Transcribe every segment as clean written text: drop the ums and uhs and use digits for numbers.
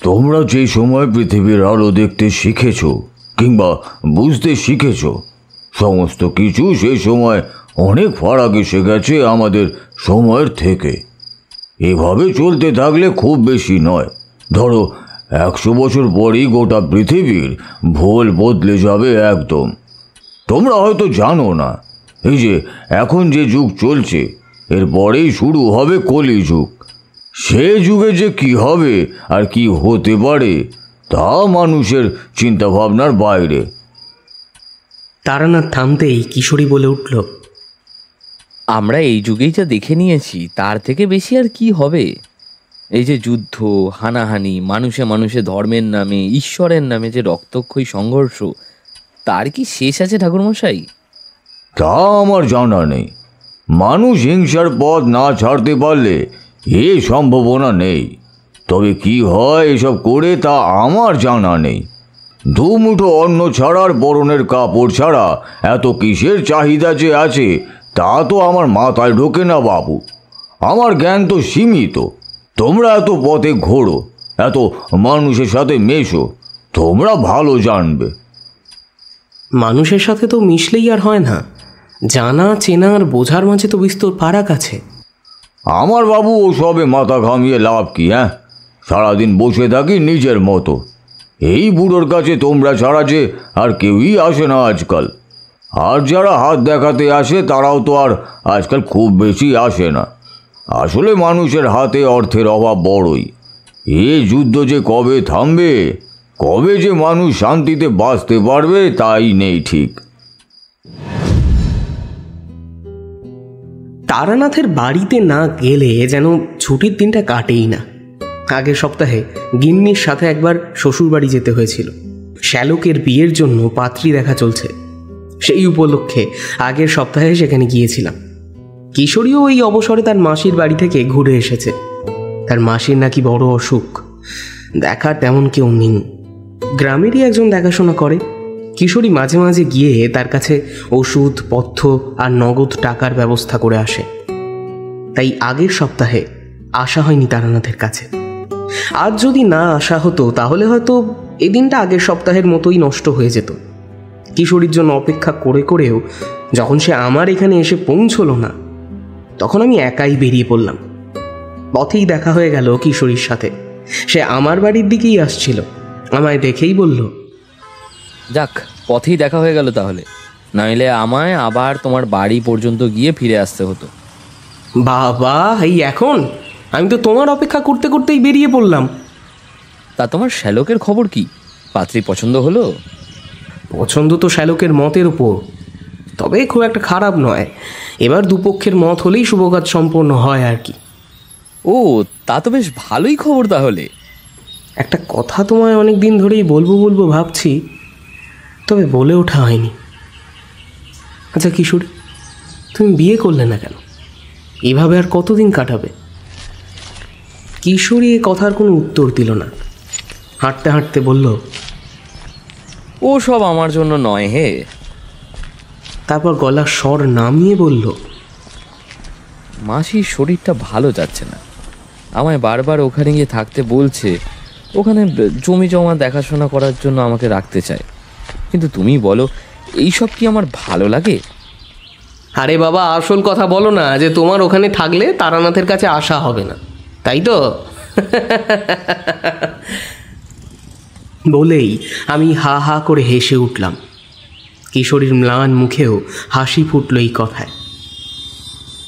তোমরা যে সময় পৃথিবীর আলো দেখতে শিখেছ কিংবা বুঝতে শিখেছ, সমস্ত কিছু সেই সময় অনেক ফারাক এসে গেছে আমাদের সময়ের থেকে। এভাবে চলতে থাকলে খুব বেশি নয়, ধরো 100 বছর পরই গোটা পৃথিবীর ভোল বদলে যাবে একদম। তোমরা হয়তো জানো না, এই যে এখন যে যুগ চলছে এর পরেই শুরু হবে কলিযুগ। সে যুগে যে কি হবে আর কি হতে পারে তা মানুষের চিন্তাভাবনার বাইরে। তারানাথ থামতেই কিশোরী বলে উঠল, আমরা এই যুগেই যা দেখে নিয়েছি তার থেকে বেশি আর কি হবে? এই যে যুদ্ধ, হানাহানি, মানুষে মানুষে ধর্মের নামে, ঈশ্বরের নামে যে রক্তক্ষয়ী সংঘর্ষ, তার কি শেষ আছে ঠাকুরমশাই? তা আমার জানা নেই। মানুষ হিংসার পথ না ছাড়তে পারলে এ সম্ভাবনা নেই। তবে কি হয় এসব করে তা আমার জানা নেই। দুমুঠো অন্ন ছাড়ার পরনের কাপড় ছাড়া এত কিসের চাহিদা যে আছে তা তো আমার মাথায় ঢোকে না বাবু। আমার জ্ঞান তো সীমিত। তোমরা এত পথে ঘোরো, এত মানুষের সাথে মেশো, তোমরা ভালো জানবে। মানুষের সাথে তো মিশলেই আর হয় না, জানা চেনা আর বোঝার মাঝে তো বিস্তর ফারাক আছে। আমার বাবু ওসবে মাথা ঘামিয়ে লাভ কি? সারাদিন বসে থাকি নিজের মতো। এই বুড়োর কাছে তোমরা ছাড়া যে আর কেউই আসে না আজকাল। আর যারা হাত দেখাতে আসে তারাও তো আর আজকাল খুব বেশি আসে না। আসলে মানুষের হাতে অর্থের অভাব বড়ই। এই যুদ্ধ যে কবে থামবে, কবে যে মানুষ শান্তিতে বাঁচতে পারবে তাই নেই ঠিক। তারানাথের বাড়িতে না গেলে যেন ছুটির দিনটা কাটেই না। আগের সপ্তাহে গিন্নির সাথে একবার শ্বশুর বাড়ি যেতে হয়েছিল। শ্যালকের বিয়ের জন্য পাত্রী দেখা চলছে, সেই উপলক্ষে আগের সপ্তাহে সেখানে গিয়েছিলাম। কিশোরীও এই অবসরে তার মাসির বাড়ি থেকে ঘুরে এসেছে। তার মাসির নাকি বড় অসুখ, দেখার তেমন কেউ নেই। গ্রামেরই একজন দেখাশোনা করে। কিশোরী মাঝে মাঝে গিয়ে তার কাছে ওষুধ পথ্য আর নগদ টাকার ব্যবস্থা করে আসে। তাই আগের সপ্তাহে আসা হয়নি তারানাথের কাছে। আজ যদি না আসা হতো তাহলে হয়তো এই দিনটা আগের সপ্তাহের মতোই নষ্ট হয়ে যেত। কিশোরীর জন্য অপেক্ষা করে করেও যখন সে আমার এখানে এসে পৌঁছলো না, তখন আমি একাই বেরিয়ে পড়লাম। পথেই দেখা হয়ে গেল কিশোরীর সাথে। সে আমার বাড়ির দিকেই আসছিল। আমায় দেখেই বলল, যাক, পথেই দেখা হয়ে গেল তাহলে, নইলে আমায় আবার তোমার বাড়ি পর্যন্ত গিয়ে ফিরে আসতে হতো। বাবা, এই এখন? আমি তো তোমার অপেক্ষা করতে করতেই বেরিয়ে পড়লাম। তা তোমার শ্যালকের খবর কি? পাত্রী পছন্দ হলো? পছন্দ তো শ্যালকের মতের উপর, তবে খুব একটা খারাপ নয়। এবার দুপক্ষের মত হলেই শুভ কাজ সম্পন্ন হয় আর কি। ও, তা তো বেশ ভালোই খবর তাহলে। একটা কথা তোমায় অনেক দিন ধরেই বলবো বলবো ভাবছি, তবে বলে ওঠা হয়নি। আচ্ছা কিশোরী, তুমি বিয়ে করলে না কেন? এভাবে আর কতদিন কাটাবে? কিশোরী এ কথার কোনো উত্তর দিল না। হাঁটতে হাঁটতে বলল, ও সব আমার জন্য নয় হে। তারপর গলার স্বর নামিয়ে বলল, মাসির শরীরটা ভালো যাচ্ছে না। আমায় বারবার ওখানে গিয়ে থাকতে বলছে। ওখানে জমি জমা দেখাশোনা করার জন্য আমাকে রাখতে চায়। কিন্তু তুমি বলো, এইসব কি আমার ভালো লাগে? আরে বাবা, আসল কথা বলো না যে তোমার ওখানে থাকলে তারানাথের কাছে আসা হবে না, তাই তো? বলেই আমি হা হা করে হেসে উঠলাম। কিশোরীর ম্লান মুখেও হাসি ফুটল এই কথায়।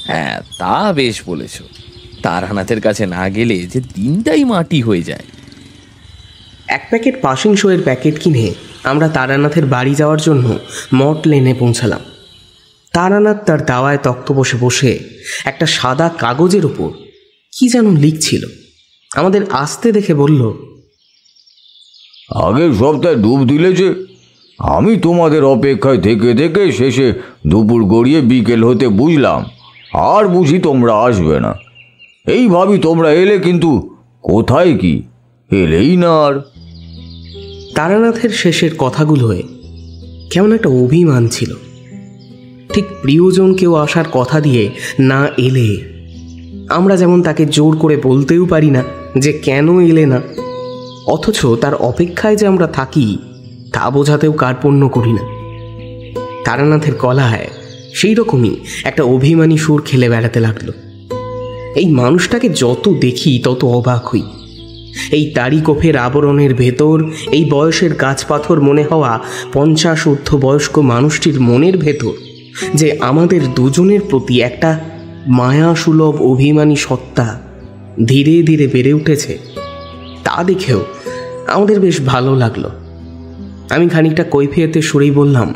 হ্যাঁ, তা বেশ বলেছ। তারানাথের কাছে না গেলে যে দিনটাই মাটি হয়ে যায়। এক প্যাকেট পাসিং শোয়ের প্যাকেট কিনে আমরা তারানাথের বাড়ি যাওয়ার জন্য মঠ লেনে পৌঁছালাম। তারানাথ তার দাওয়ায় তক্ত বসে বসে একটা সাদা কাগজের উপর কি যেন লিখছিল। আমাদের আসতে দেখে বলল, আগের সপ্তাহে ডুব দিলে যে, আমি তোমাদের অপেক্ষায় থেকে থেকে শেষে দুপুর গড়িয়ে বিকেল হতে বুঝলাম আর বুঝি তোমরা আসবে না। এই ভাবি তোমরা এলে, কিন্তু কোথায় কি এলেই না আর। তারানাথের শেষের কথাগুলোয় কেমন একটা অভিমান ছিল। ঠিক প্রিয়জন কেউ আসার কথা দিয়ে না এলে আমরা যেমন তাকে জোর করে বলতেও পারি না যে কেন এলে না, অথচ তার অপেক্ষায় যে আমরা থাকি তা বোঝাতেও কার্পণ্য করি না। তারানাথের গলায় সেই রকমই একটা অভিমানী সুর খেলে বেড়াতে লাগলো। এই মানুষটাকে যত দেখি তত অবাক হই। এই তারি কোফের আবরণের ভেতর এই বয়সের গাছপাথর মনে হওয়া 50 ঊর্ধ্ব বয়স্ক মানুষটির মনের ভেতর যে আমাদের দুজনের প্রতি একটা মায়াসুলভ অভিমানী সত্তা ধীরে ধীরে বেড়ে উঠেছে, তা দেখেও আমাদের বেশ ভালো লাগলো। আমি খানিকটা কৈফিয়তের সুরেই বললাম,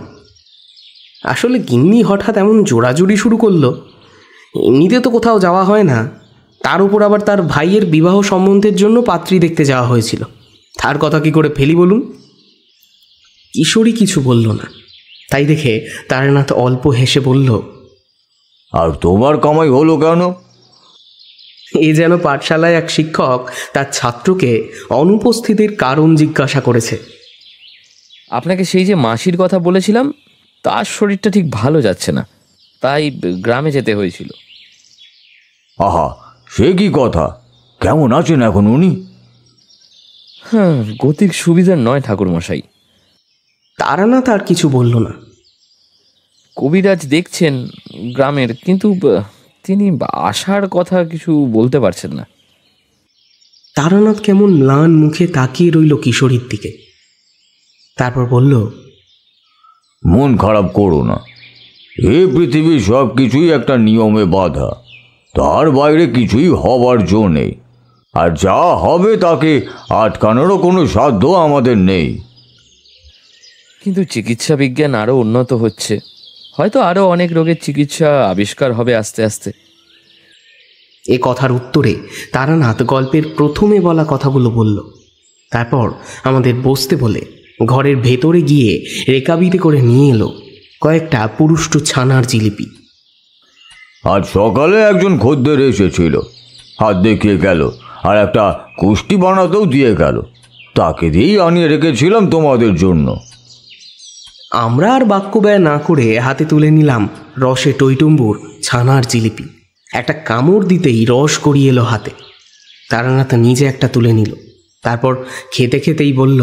আসলে গিন্নি হঠাৎ এমন জোড়াজুড়ি শুরু করলো, এমনিতে তো কোথাও যাওয়া হয় না, তার উপর আবার তার ভাইয়ের বিবাহ সম্বন্ধের জন্য পাত্রী দেখতে যাওয়া হয়েছিল, তার কথা কি করে ফেলি বলুন? কিশোরী কিছু বলল না, তাই দেখে তারানাথ অল্প হেসে বলল, আর তোমার কামাই হলো কেন? এ যেন পাঠশালায় এক শিক্ষক তার ছাত্রকে অনুপস্থিতির কারণ জিজ্ঞাসা করেছে। আপনাকে সেই যে মাসির কথা বলেছিলাম, তার শরীরটা ঠিক ভালো যাচ্ছে না, তাই গ্রামে যেতে হয়েছিল। আহা, সে কি কথা! কেমন আছেন এখন উনি? হ্যাঁ, গতিক সুবিধার নয় ঠাকুরমশাই। তারানাথ আর কিছু বলল না। কবিরাজ দেখছেন গ্রামের, কিন্তু তিনি আসার কথা কিছু বলতে পারছেন না। তারানাথ কেমন ম্লান মুখে তাকিয়ে রইল কিশোরীর দিকে, তারপর বলল, মন খারাপ করো না। এই পৃথিবীর সব কিছুই একটা নিয়মে বাঁধা, তার বাইরে কিছুই হবার জো নেই, আর যা হবে তাকে আটকানোরও কোনো সাধ্য আমাদের নেই। কিন্তু চিকিৎসা বিজ্ঞান আরও উন্নত হচ্ছে, হয়তো আরও অনেক রোগের চিকিৎসা আবিষ্কার হবে আস্তে আস্তে। এ কথার উত্তরে তারানাথ গল্পের প্রথমে বলা কথাগুলো বলল, তারপর আমাদের বসতে বলে ঘরের ভেতরে গিয়ে রেকাবিতে করে নিয়ে এলো কয়েকটা পুরুষ্ট ছানার জিলিপি। আজ সকালে একজন খদ্দের এসেছিল, হাত দেখিয়ে গেল, আর একটা কুষ্টি বানাতেও দিয়ে গেল, তাকে দিয়েই আনিয়ে রেখেছিলাম তোমাদের জন্য। আমরা আর বাক্য ব্যয় না করে হাতে তুলে নিলাম রসে টইটুম্বুর ছানার জিলিপি। একটা কামড় দিতেই রস গড়িয়ে এলো হাতে। তারানাথ নিজে একটা তুলে নিল, তারপর খেতে খেতেই বলল,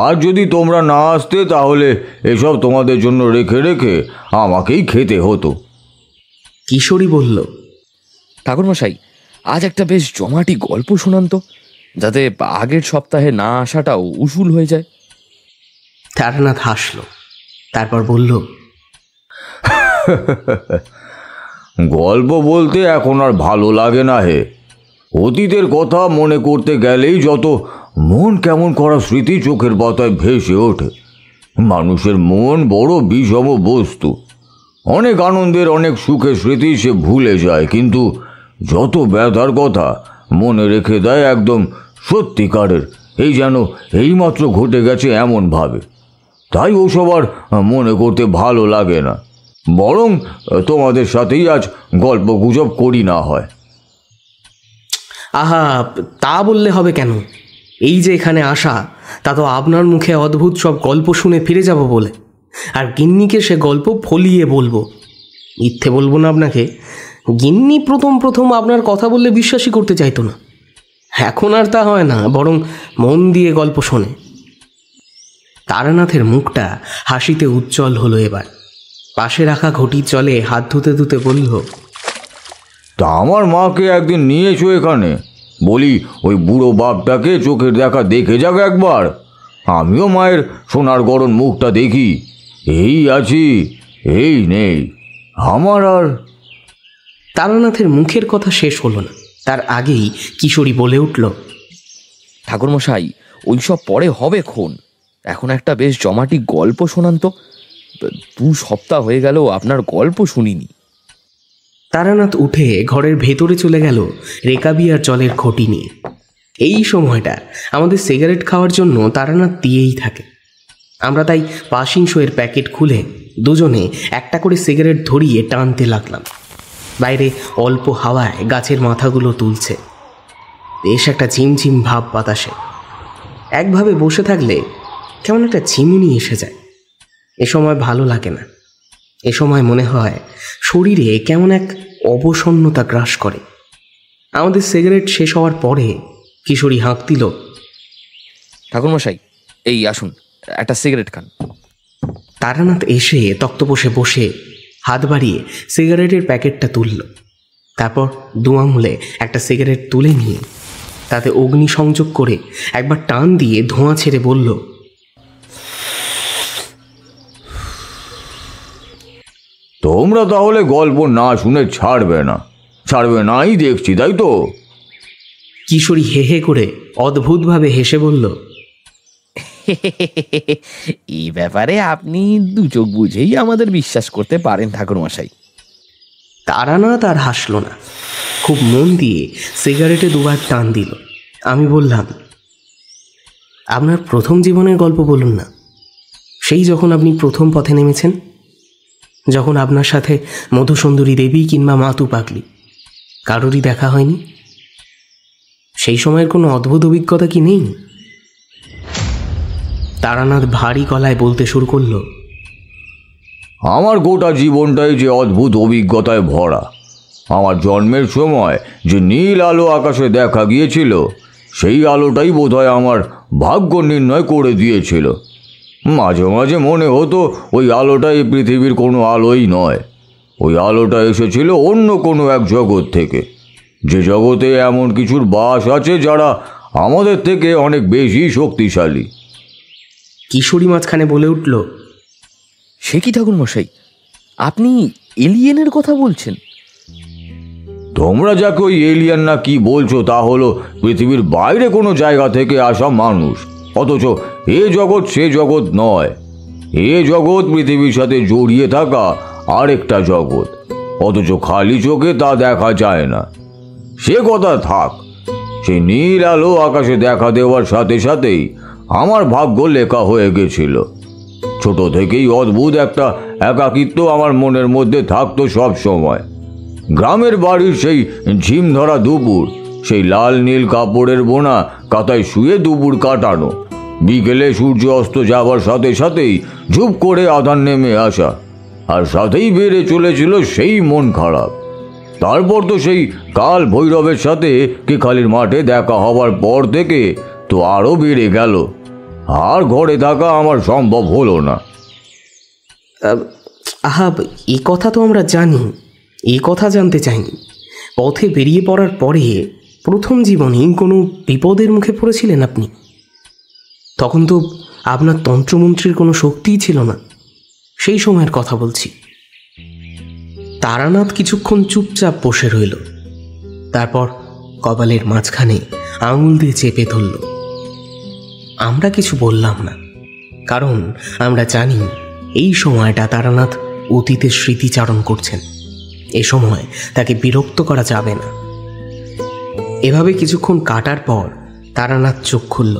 আর যদি তোমরা না আসতে তাহলে এসব তোমাদের জন্য রেখে রেখে আমাকেই খেতে হতো। কিশোরী বলল, ঠাকুরমশাই, আজ একটা বেশ জমাটি গল্প শোনান তো, যাতে আগের সপ্তাহে না আসাটাও উসুল হয়ে যায়। তারানাথ হাসল, তারপর বলল, গল্প বলতে এখন আর ভালো লাগে না হে। অতীতের কথা মনে করতে গেলেই যত মন কেমন করা স্মৃতি চোখের পাতায় ভেসে ওঠে। মানুষের মন বড় বিষম বস্তু, অনেক আনন্দের অনেক সুখের স্মৃতি সে ভুলে যায়, কিন্তু যত ব্যথার কথা মনে রেখে দেয় একদম সত্যিকারের, এই যেন এইমাত্র ঘটে গেছে এমন ভাবে। তাই ওসব আর মনে করতে ভালো লাগে না, বরং তোমাদের সাথেই আজ গল্প গুজব করি না হয়। আহা, তা বললে হবে কেন? এই যে এখানে আসা, তা তো আপনার মুখে অদ্ভুত সব গল্প শুনে ফিরে যাব বলে, আর গিন্নিকে সে গল্প ফলিয়ে বলবো। মিথ্যে বলবো না আপনাকে, গিন্নি প্রথম প্রথম আপনার কথা বললে বিশ্বাসই করতে চাইতো না, এখন আর তা হয় না, বরং মন দিয়ে গল্প শোনে। তারানাথের মুখটা হাসিতে উজ্জ্বল হলো এবার। পাশে রাখা ঘটির জলে হাত ধুতে ধুতে বলল, তা আমার মাকে একদিন নিয়েছো এখানে, বলি ওই বুড়ো বাপটাকে চোখের দেখা দেখে যাবে একবার। আমিও মায়ের সোনার গরম মুখটা দেখি, এই আছি এই নেই আমার আর। তারানাথের মুখের কথা শেষ হলো না, তার আগেই কিশোরী বলে উঠল, ঠাকুরমশাই, ওইসব পরে হবে খন, এখন একটা বেশ জমাটি গল্প শোনান তো। 2 সপ্তাহ হয়ে গেল আপনার গল্প শুনিনি। তারানাথ উঠে ঘরের ভেতরে চলে গেল রেকাবি আর জলের ঘটি নিয়ে। এই সময়টা আমাদের সিগারেট খাওয়ার জন্য তারানাথ দিয়েই থাকে। আমরা তাই পাসিং শোয়ের প্যাকেট খুলে দুজনে একটা করে সিগারেট ধরিয়ে টানতে লাগলাম। বাইরে অল্প হাওয়ায় গাছের মাথাগুলো তুলছে, বেশ একটা ঝিমঝিম ভাব বাতাসে। একভাবে বসে থাকলে কেমন একটা ঝিমুনি এসে যায়। এ সময় ভালো লাগে না, এ সময় মনে হয় শরীরে কেমন এক অবসন্নতা গ্রাস করে, আমাদের সিগারেট শেষ হওয়ার পরে কিশোরী হাঁক দিল, ঠাকুরমশাই, এই আসুন, একটা সিগারেট খান। তারানাথ এসে তক্তপোষে বসে হাত বাড়িয়ে সিগারেটের প্যাকেটটা তুলল। তারপর দু আঙুলে একটা সিগারেট তুলে নিয়ে তাতে অগ্নি সংযোগ করে একবার টান দিয়ে ধোঁয়া ছেড়ে বলল, তোমরা তাহলে গল্প না শুনে ছাড়বে নাই দেখছি, তাই তো? কিশোরী হে হে করে অদ্ভুতভাবে হেসে বলল, এই ব্যাপারে আপনি দু চোখ বুঝেই আমাদের বিশ্বাস করতে পারেন ঠাকুরমশাই। তারানাথ আর হাসল না, খুব মন দিয়ে সিগারেটে দুবার টান দিল। আমি বললাম, আপনার প্রথম জীবনের গল্প বলুন না। সেই যখন আপনি প্রথম পথে নেমেছেন, যখন আপনার সাথে মধুসুন্দরী দেবী কিংবা মাতু পাগলি কারোরই দেখা হয়নি, সেই সময়ের কোনো অদ্ভুত অভিজ্ঞতা কি নেই? তারানাথ ভারী গলায় বলতে শুরু করলো, আমার গোটা জীবনটাই যে অদ্ভুত অভিজ্ঞতায় ভরা। আমার জন্মের সময় যে নীল আলো আকাশে দেখা গিয়েছিল, সেই আলোটাই বোধহয় আমার ভাগ্য নির্ণয় করে দিয়েছিল। মাঝে মাঝে মনে হতো ওই আলোটা এই পৃথিবীর কোনো আলোই নয়। ওই আলোটা এসেছিল অন্য কোনো এক জগৎ থেকে, যে জগতে এমন কিছুর বাস আছে যারা আমাদের থেকে অনেক বেশি শক্তিশালী। কিশোরী মাঝখানে বলে উঠল, সে কি ঠাকুরমশাই, আপনি এলিয়েনের কথা বলছেন? তোমরা যাকে ওই এলিয়ান না কি বলছো, তা হলো পৃথিবীর বাইরে কোনো জায়গা থেকে আসা মানুষ। অথচ এ জগৎ সে জগৎ নয়। এ জগৎ পৃথিবীর সাথে জড়িয়ে থাকা আরেকটা জগৎ, অথচ খালি চোখে তা দেখা যায় না। সে কথা থাক, সেই নীল আলো আকাশে দেখা দেওয়ার সাথে সাথেই আমার ভাগ্য লেখা হয়ে গেছিল। ছোট থেকেই অদ্ভুত একটা একাকিত্ব আমার মনের মধ্যে থাকতো সব সময়। গ্রামের বাড়ির সেই ঝিম ধরা দুপুর, সেই লাল নীল কাপড়ের বোনা কাঁথায় শুয়ে দুপুর কাটানো, বিকেলে সূর্য অস্ত যাবার সাথে সাথেই ঝুপ করে আধার নেমে আসা, আর সাথেই বেড়ে চলেছিল সেই মন খারাপ। তারপর তো সেই কাল ভৈরবের সাথে কেখালির মাঠে দেখা হবার পর থেকে তো আরও বেড়ে গেল, আর ঘরে থাকা আমার সম্ভব হলো না। আহা, এ কথা তো আমরা জানি, এ কথা জানতে চাইনি। পথে বেরিয়ে পড়ার পরে প্রথম জীবনেই কোনো বিপদের মুখে পড়েছিলেন আপনি? তখন তো আপনার তন্ত্রমন্ত্রীর কোনো শক্তিই ছিল না, সেই সময়ের কথা বলছি। তারানাথ কিছুক্ষণ চুপচাপ বসে রইল, তারপর কপালের মাঝখানে আঙুল দিয়ে চেপে ধরল। আমরা কিছু বললাম না, কারণ আমরা জানি এই সময়টা তারানাথ অতীতের স্মৃতিচারণ করছেন। এ সময় তাকে বিরক্ত করা যাবে না। এভাবে কিছুক্ষণ কাটার পর তারানাথ চোখ খুলল।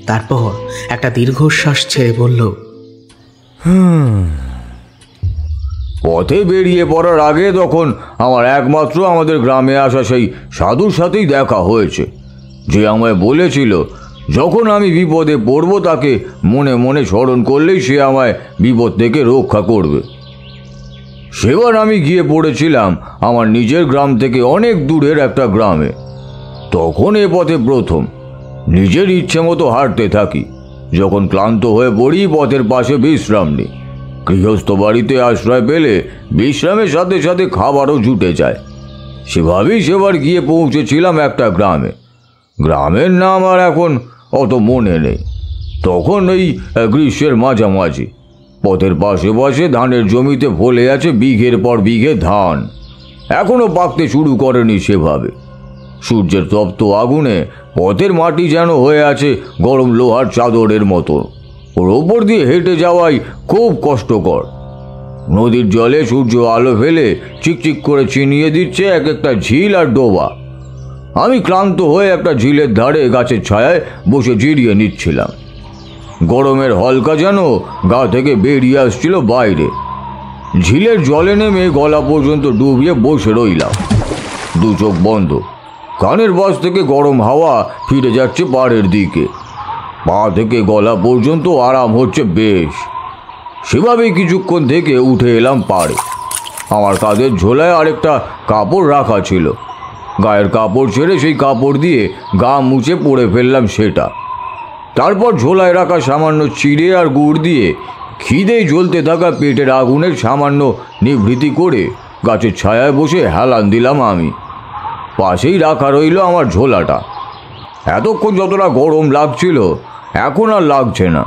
তারপর একটা দীর্ঘশ্বাস ছেড়ে বলল, পথে বেরিয়ে পড়ার আগে তখন আমার একমাত্র আমাদের গ্রামে আসা সেই সাধুর সাথেই দেখা হয়েছে, যে আমায় বলেছিল যখন আমি বিপদে পড়ব তাকে মনে মনে স্মরণ করলেই সে আমায় বিপদ থেকে রক্ষা করবে। সেবার আমি গিয়ে পড়েছিলাম আমার নিজের গ্রাম থেকে অনেক দূরের একটা গ্রামে। তখন এ পথে প্রথম নিজের ইচ্ছে মতো হাঁটতে থাকি। যখন ক্লান্ত হয়ে পড়ি, পথের পাশে বিশ্রাম নিই। গৃহস্থ বাড়িতে আশ্রয় পেলে বিশ্রামের সাথে সাথে খাবারও জুটে যায়। সেভাবেই সেবার গিয়ে পৌঁছেছিলাম একটা গ্রামে। গ্রামের নাম আর এখন অত মনে নেই। তখন এই গ্রীষ্মের মাঝামাঝি পথের পাশে পাশে ধানের জমিতে ফলে আছে বিঘের পর বিঘে ধান। এখনো পাকতে শুরু করেনি সেভাবে। সূর্যের তপ্ত আগুনে পথের মাটি যেন হয়ে আছে গরম লোহার চাদরের মতো। ওর ওপর দিয়ে হেঁটে যাওয়াই খুব কষ্টকর। নদীর জলে সূর্য আলো ফেলে চিকচিক করে চিনিয়ে দিচ্ছে এক একটা ঝিল আর ডোবা। আমি ক্লান্ত হয়ে একটা ঝিলের ধারে গাছের ছায়ায় বসে জিরিয়ে নিচ্ছিলাম। গরমের হলকা যেন গা থেকে বেরিয়ে আসছিল বাইরে। ঝিলের জলে নেমে গলা পর্যন্ত ডুবিয়ে বসে রইলাম, দু চোখ বন্ধ। কানের বাস থেকে গরম হাওয়া ফিরে যাচ্ছে পাড়ের দিকে। পা থেকে গলা পর্যন্ত আরাম হচ্ছে বেশ। সেভাবেই কিছুক্ষণ থেকে উঠে এলাম পাড়ে। আমার কাঁধের ঝোলায় আরেকটা কাপড় রাখা ছিল। গায়ের কাপড় ছেড়ে সেই কাপড় দিয়ে গা মুছে পরে ফেললাম সেটা। তারপর ঝোলায় রাখা সামান্য চিড়ে আর গুড় দিয়ে খিদে জ্বলতে থাকা পেটের আগুনের সামান্য নিভৃতি করে গাছের ছায়ায় বসে হেলান দিলাম আমি। পাশেই রাখা রইল আমার ঝোলাটা। এতক্ষণ যতটা গরম লাগছিল এখন আর লাগছে না।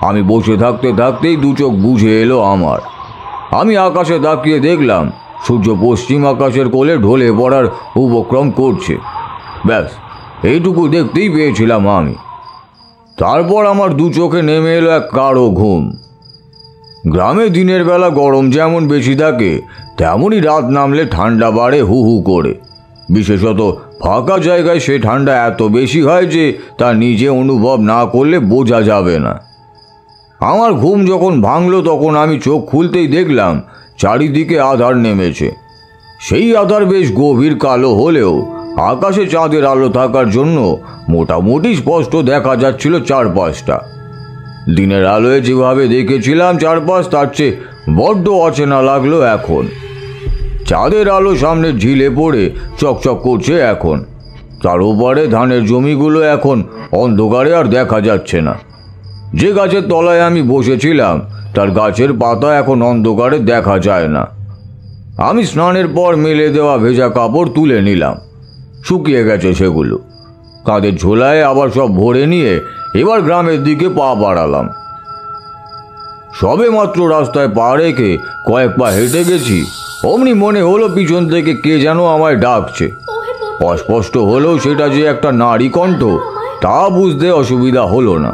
আমি বসে থাকতে থাকতেই দু চোখ বুঝে এলো আমার। আমি আকাশে তাকিয়ে দেখলাম সূর্য পশ্চিম আকাশের কোলে ঢলে পড়ার উপক্রম করছে। ব্যাস এইটুকু দেখতেই পেয়েছিলাম আমি। তারপর আমার দু চোখে নেমে এলো এক গাঢ় ঘুম। গ্রামে দিনের বেলা গরম যেমন বেশি থাকে তেমনই রাত নামলে ঠান্ডা বাড়ে হু হু করে। বিশেষত ফাঁকা জায়গায় সে ঠান্ডা এত বেশি হয় যে তা নিজে অনুভব না করলে বোঝা যাবে না। আমার ঘুম যখন ভাঙল তখন আমি চোখ খুলতেই দেখলাম চারিদিকে আধার নেমেছে। সেই আধার বেশ গভীর কালো হলেও আকাশে চাঁদের আলো থাকার জন্য মোটামুটি স্পষ্ট দেখা যাচ্ছিল চারপাশটা। দিনের আলোয় যেভাবে দেখেছিলাম চারপাশ তার চেয়ে বড্ড অচেনা লাগলো এখন। চাঁদের আলো সামনে ঝিলে পড়ে চকচক করছে এখন। তার ওপারে ধানের জমিগুলো এখন অন্ধকারে আর দেখা যাচ্ছে না। যে গাছের তলায় আমি বসেছিলাম তার গাছের পাতা এখন অন্ধকারে দেখা যায় না। আমি স্নানের পর মেলে দেওয়া ভেজা কাপড় তুলে নিলাম। শুকিয়ে গেছে সেগুলো। কাঁধের ঝোলায় আবার সব ভরে নিয়ে এবার গ্রামের দিকে পা বাড়ালাম। সবে মাত্র রাস্তায় পা রেখে কয়েক পা হেঁটে গেছি, অমনি মনে হলো পিছন থেকে কে যেন আমায় ডাকছে। অস্পষ্ট হলেও সেটা যে একটা নারী কণ্ঠ তা বুঝতে অসুবিধা হলো না।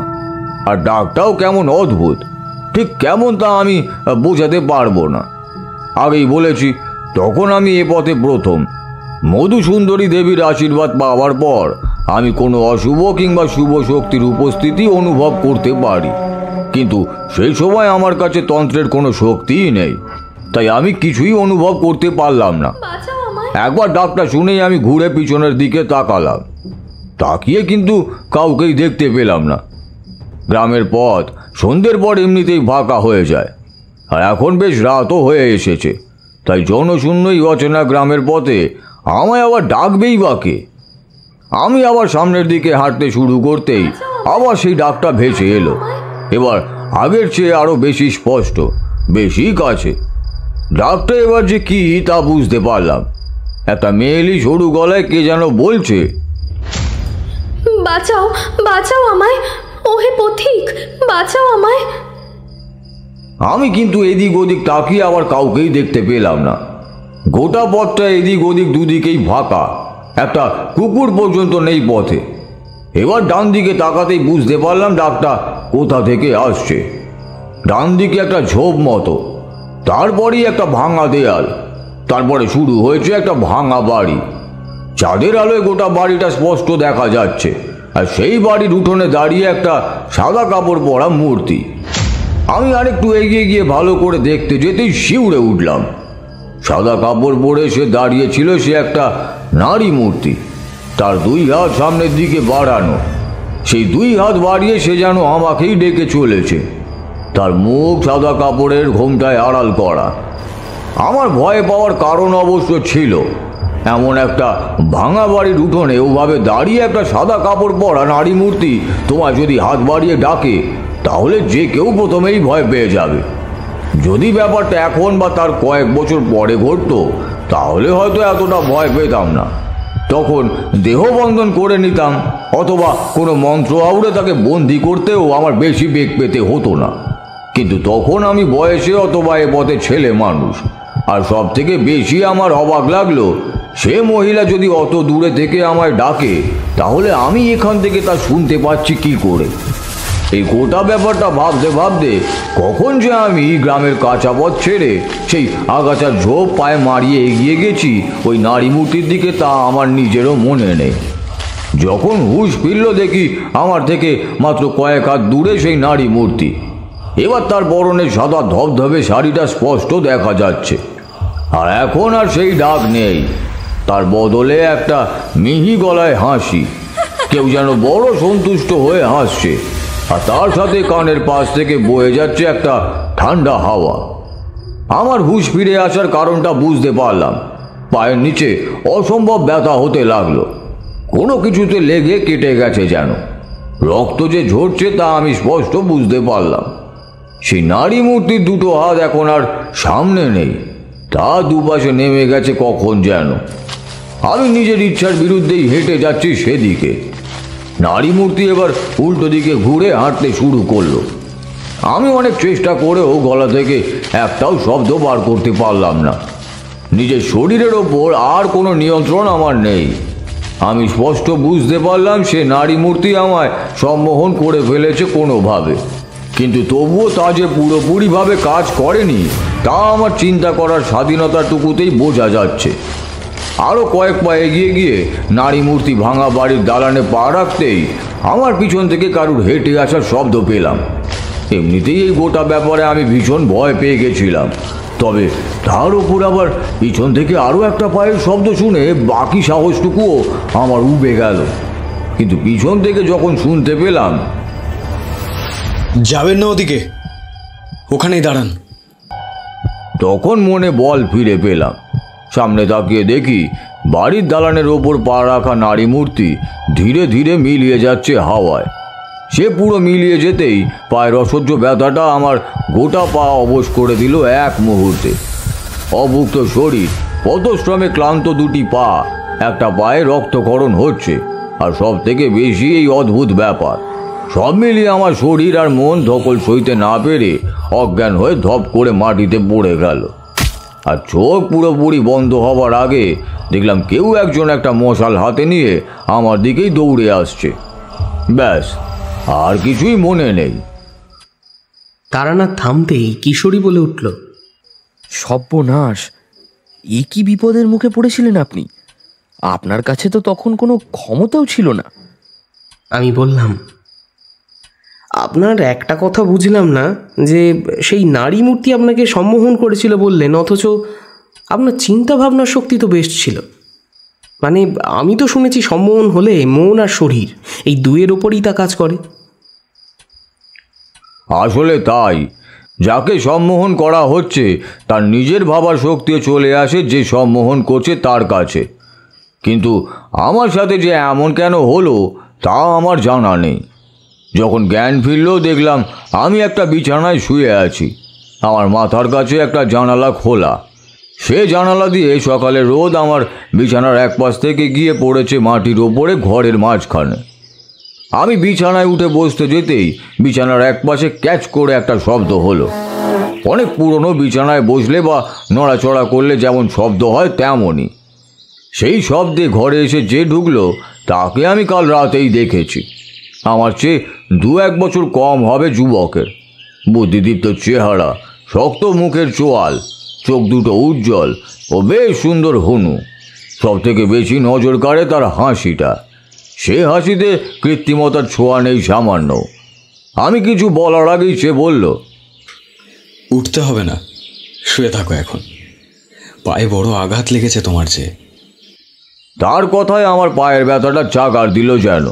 আর ডাকটাও কেমন অদ্ভুত, ঠিক কেমন তা আমি বোঝাতে পারবো না। আগেই বলেছি তখন আমি এ পথে প্রথম। মধুসুন্দরী দেবীর আশীর্বাদ পাওয়ার পর আমি কোনো অশুভ কিংবা শুভ শক্তির উপস্থিতি অনুভব করতে পারি, কিন্তু সেই সময় আমার কাছে তন্ত্রের কোনো শক্তিই নেই, তাই আমি কিছুই অনুভব করতে পারলাম না। একবার ডাকটা শুনেই আমি ঘুরে পিছনের দিকে তাকালাম। তাকিয়ে কিন্তু কাউকেই দেখতে পেলাম না। গ্রামের পথ সন্ধ্যের পর এমনিতেই ফাঁকা হয়ে যায়, আর এখন বেশ রাতও হয়ে এসেছে, তাই জনশূন্যই অচেনা গ্রামের পথে আমায় আবার ডাকবেই বা কে? আমি আবার সামনের দিকে হাঁটতে শুরু করতেই আবার সেই ডাকটা ভেসে এলো। এবার আগের চেয়ে আরো বেশি স্পষ্ট, বেশি কাছে। ডাকটা এবার যে কি তা বুঝতে পারলাম। একটা মেয়েলি সরু গলায় কে যেন বলছে, বাঁচাও, বাঁচাও আমায়, ওহে পথিক, বাঁচাও আমায়। আমি কিন্তু এদিক ওদিক তাকিয়ে আবার কাউকেই দেখতে পেলাম না। গোটা পথটা এদিক ওদিক দুদিকেই ফাঁকা, একটা কুকুর পর্যন্ত নেই পথে। এবার ডান দিকে তাকাতেই বুঝতে পারলাম ডাকটা কোথা থেকে আসছে। ডান দিকে একটা ঝোপ মতো, তারপরেই একটা ভাঙা দেয়াল, তারপরে শুরু হয়েছে একটা ভাঙা বাড়ি। চাঁদের আলোয় গোটা বাড়িটা স্পষ্ট দেখা যাচ্ছে, আর সেই বাড়ির উঠোনে দাঁড়িয়ে একটা সাদা কাপড় পরা মূর্তি। আমি আরেকটু এগিয়ে গিয়ে ভালো করে দেখতে যেতেই শিউরে উঠলাম। সাদা কাপড় পরে সে দাঁড়িয়েছিল, সে একটা নারী মূর্তি। তার দুই হাত সামনের দিকে বাড়ানো, সেই দুই হাত বাড়িয়ে সে যেন আমাকেই ডেকে চলেছে। তার মুখ সাদা কাপড়ের ঘোমটায় আড়াল করা। আমার ভয় পাওয়ার কারণ অবশ্য ছিল। এমন একটা ভাঙা বাড়ির উঠোনে ওভাবে দাঁড়িয়ে একটা সাদা কাপড় পরা নারী মূর্তি তোমায় যদি হাত বাড়িয়ে ডাকে, তাহলে যে কেউ প্রথমেই ভয় পেয়ে যাবে। যদি ব্যাপারটা এখন বা তার কয়েক বছর পরে ঘটতো, তাহলে হয়তো এতটা ভয় পেতাম না। তখন দেহবন্ধন করে নিতাম, অথবা কোনো মন্ত্র আউড়ে তাকে বন্দি করতেও আমার বেশি বেগ পেতে হতো না। কিন্তু তখন আমি বয়সে অথবা এ পথে ছেলে মানুষ। আর সব থেকে বেশি আমার অবাক লাগলো, সে মহিলা যদি অত দূরে থেকে আমায় ডাকে, তাহলে আমি এখান থেকে তা শুনতে পাচ্ছি কি করে? এই গোটা ব্যাপারটা ভাবতে ভাবতে কখন যে আমি গ্রামের কাঁচা পথ ছেড়ে সেই আগাছার ঝোপ পায়ে মারিয়ে এগিয়ে গেছি ওই নারী মূর্তির দিকে, তা আমার নিজেরও মনে নেই। যখন হুঁশ ফিরল দেখি আমার থেকে মাত্র কয়েক হাত দূরে সেই নারী মূর্তি। এবার তার পরনে সাদা ধবধবে শাড়িটা স্পষ্ট দেখা যাচ্ছে। আর এখন আর সেই ডাক নেই, তার বদলে একটা মিহি গলায় হাসি। কেউ যেন বড় সন্তুষ্ট হয়ে হাসছে, আর তার সাথে কানের পাশ থেকে বয়ে যাচ্ছে একটা ঠান্ডা হাওয়া। আমার হুঁশ ফিরে আসার কারণটা বুঝতে পারলাম। পায়ের নিচে অসম্ভব ব্যথা হতে লাগলো। কোনো কিছুতে লেগে কেটে গেছে যেন। রক্ত যে ঝরছে তা আমি স্পষ্ট বুঝতে পারলাম। সেই নারী মূর্তির দুটো হাত এখন আর সামনে নেই, তা দুপাশে নেমে গেছে কখন যেন। আমি নিজের ইচ্ছার বিরুদ্ধেই হেঁটে যাচ্ছি সেদিকে। নারী মূর্তি এবার উল্টো দিকে ঘুরে হাঁটতে শুরু করলো। আমি অনেক চেষ্টা করেও গলা থেকে একটাও শব্দ বার করতে পারলাম না। নিজের শরীরের ওপর আর কোনো নিয়ন্ত্রণ আমার নেই। আমি স্পষ্ট বুঝতে পারলাম সে নারী মূর্তি আমায় সম্মোহন করে ফেলেছে কোনোভাবে, কিন্তু তবুও তা যে পুরোপুরিভাবে কাজ করেনি তা আমার চিন্তা করার স্বাধীনতাটুকুতেই বোঝা যাচ্ছে। আরও কয়েক পা এগিয়ে গিয়ে নারী মূর্তি ভাঙা বাড়ির দালানে পা রাখতেই আমার পিছন থেকে কারুর হেঁটে আসার শব্দ পেলাম। এমনিতেই এই গোটা ব্যাপারে আমি ভীষণ ভয় পেয়ে গেছিলাম, তবে তার উপর আবার পিছন থেকে আরও একটা পায়ের শব্দ শুনে বাকি সাহসটুকুও আমার উবে গেল। কিন্তু পিছন থেকে যখন শুনতে পেলাম, যাবেন না ওদিকে, ওখানেই দাঁড়ান, তখন মনে বল ফিরে পেলাম। সামনে তাকিয়ে দেখি বাড়ির দালানের ওপর পা রাখা নারী মূর্তি ধীরে ধীরে মিলিয়ে যাচ্ছে হাওয়ায়। সে পুরো মিলিয়ে যেতেই পায়ের অসহ্য ব্যথাটা আমার গোটা পা অবশ করে দিল এক মুহূর্তে। অভুক্ত শরীর, পদশ্রমে ক্লান্ত দুটি পা, একটা পায়ে রক্তক্ষরণ হচ্ছে, আর সব থেকে বেশি এই অদ্ভুত ব্যাপার, সব মিলিয়ে আমার শরীর আর মন ধকল সইতে না পেরে অজ্ঞান হয়ে ধপ করে মাটিতে পড়ে গেল। আর চোখ পুরোপুরি বন্ধ হবার আগে দেখলাম কেউ একজন একটা মশাল হাতে নিয়ে আমার দিকেই দৌড়ে আসছে। ব্যাস, আর কিছুই মনে নেই। তারানাথ থামতেই কিশোরী বলে উঠল, সর্বনাশ! এ কি বিপদের মুখে পড়েছিলেন আপনি? আপনার কাছে তো তখন কোনো ক্ষমতাও ছিল না। আমি বললাম, আপনার একটা কথা বুঝলাম না, যে সেই নারী মূর্তি আপনাকে সম্মোহন করেছিল বললেন, অথচ আপনার চিন্তা ভাবনার শক্তি তো বেশ ছিল। মানে আমি তো শুনেছি সম্মোহন হলে মন আর শরীর এই দুয়ের ওপরই তা কাজ করে। আসলে তাই, যাকে সম্মোহন করা হচ্ছে তার নিজের ভাবার শক্তিও চলে আসে যে সম্মোহন করছে তার কাছে। কিন্তু আমার সাথে যে এমন কেন হলো তা আমার জানা নেই। যখন জ্ঞান ফিরল দেখলাম আমি একটা বিছানায় শুয়ে আছি। আমার মাথার কাছে একটা জানালা খোলা। সে জানালা দিয়ে সকালে রোদ আমার বিছানার এক পাশ থেকে গিয়ে পড়েছে মাটির ওপরে ঘরের মাঝখানে। আমি বিছানায় উঠে বসতে যেতেই বিছানার এক পাশে ক্যাচ করে একটা শব্দ হলো। অনেক পুরনো বিছানায় বসলে বা নড়াচড়া করলে যেমন শব্দ হয় তেমনই। সেই শব্দে ঘরে এসে যে ঢুকলো তাকে আমি কাল রাতেই দেখেছি। আমার চেয়ে 2-1 বছর কম হবে যুবকের, বুদ্ধিদীপ্ত চেহারা, শক্ত মুখের চোয়াল, চোখ দুটো উজ্জ্বল ও বেশ সুন্দর হনু। সব থেকে বেশি নজর কাড়ে তার হাসিটা। সে হাসিতে কৃত্রিমতার ছোঁয়া নেই সামান্য। আমি কিছু বলার আগেই সে বলল, উঠতে হবে না, শুয়ে থাকো এখন, পায়ে বড় আঘাত লেগেছে তোমার চেয়ে। তার কথায় আমার পায়ের ব্যথাটা চাকার দিল যেন।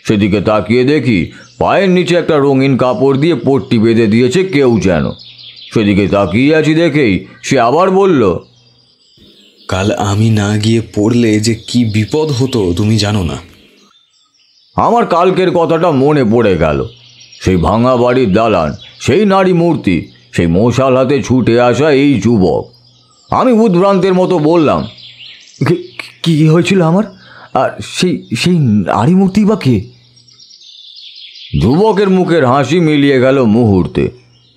সেদিকে তাকিয়ে দেখি পায়ের নিচে একটা রঙিন কাপড় দিয়ে পট্টি বেঁধে দিয়েছে কেউ যেন। সেদিকে তাকিয়ে আছি দেখেই সে আবার বলল, কাল আমি না গিয়ে পড়লে যে কি বিপদ হতো তুমি জানো না। আমার কালকের কথাটা মনে পড়ে গেল। সেই ভাঙা বাড়ির দালান, সেই নারী মূর্তি, সেই মশাল হাতে ছুটে আসা এই যুবক। আমি উদ্ভ্রান্তের মতো বললাম, কি হয়েছিল আমার? আর সেই সেই নারী মূর্তি বা কে? যুবকের মুখের হাসি মিলিয়ে গেল মুহূর্তে।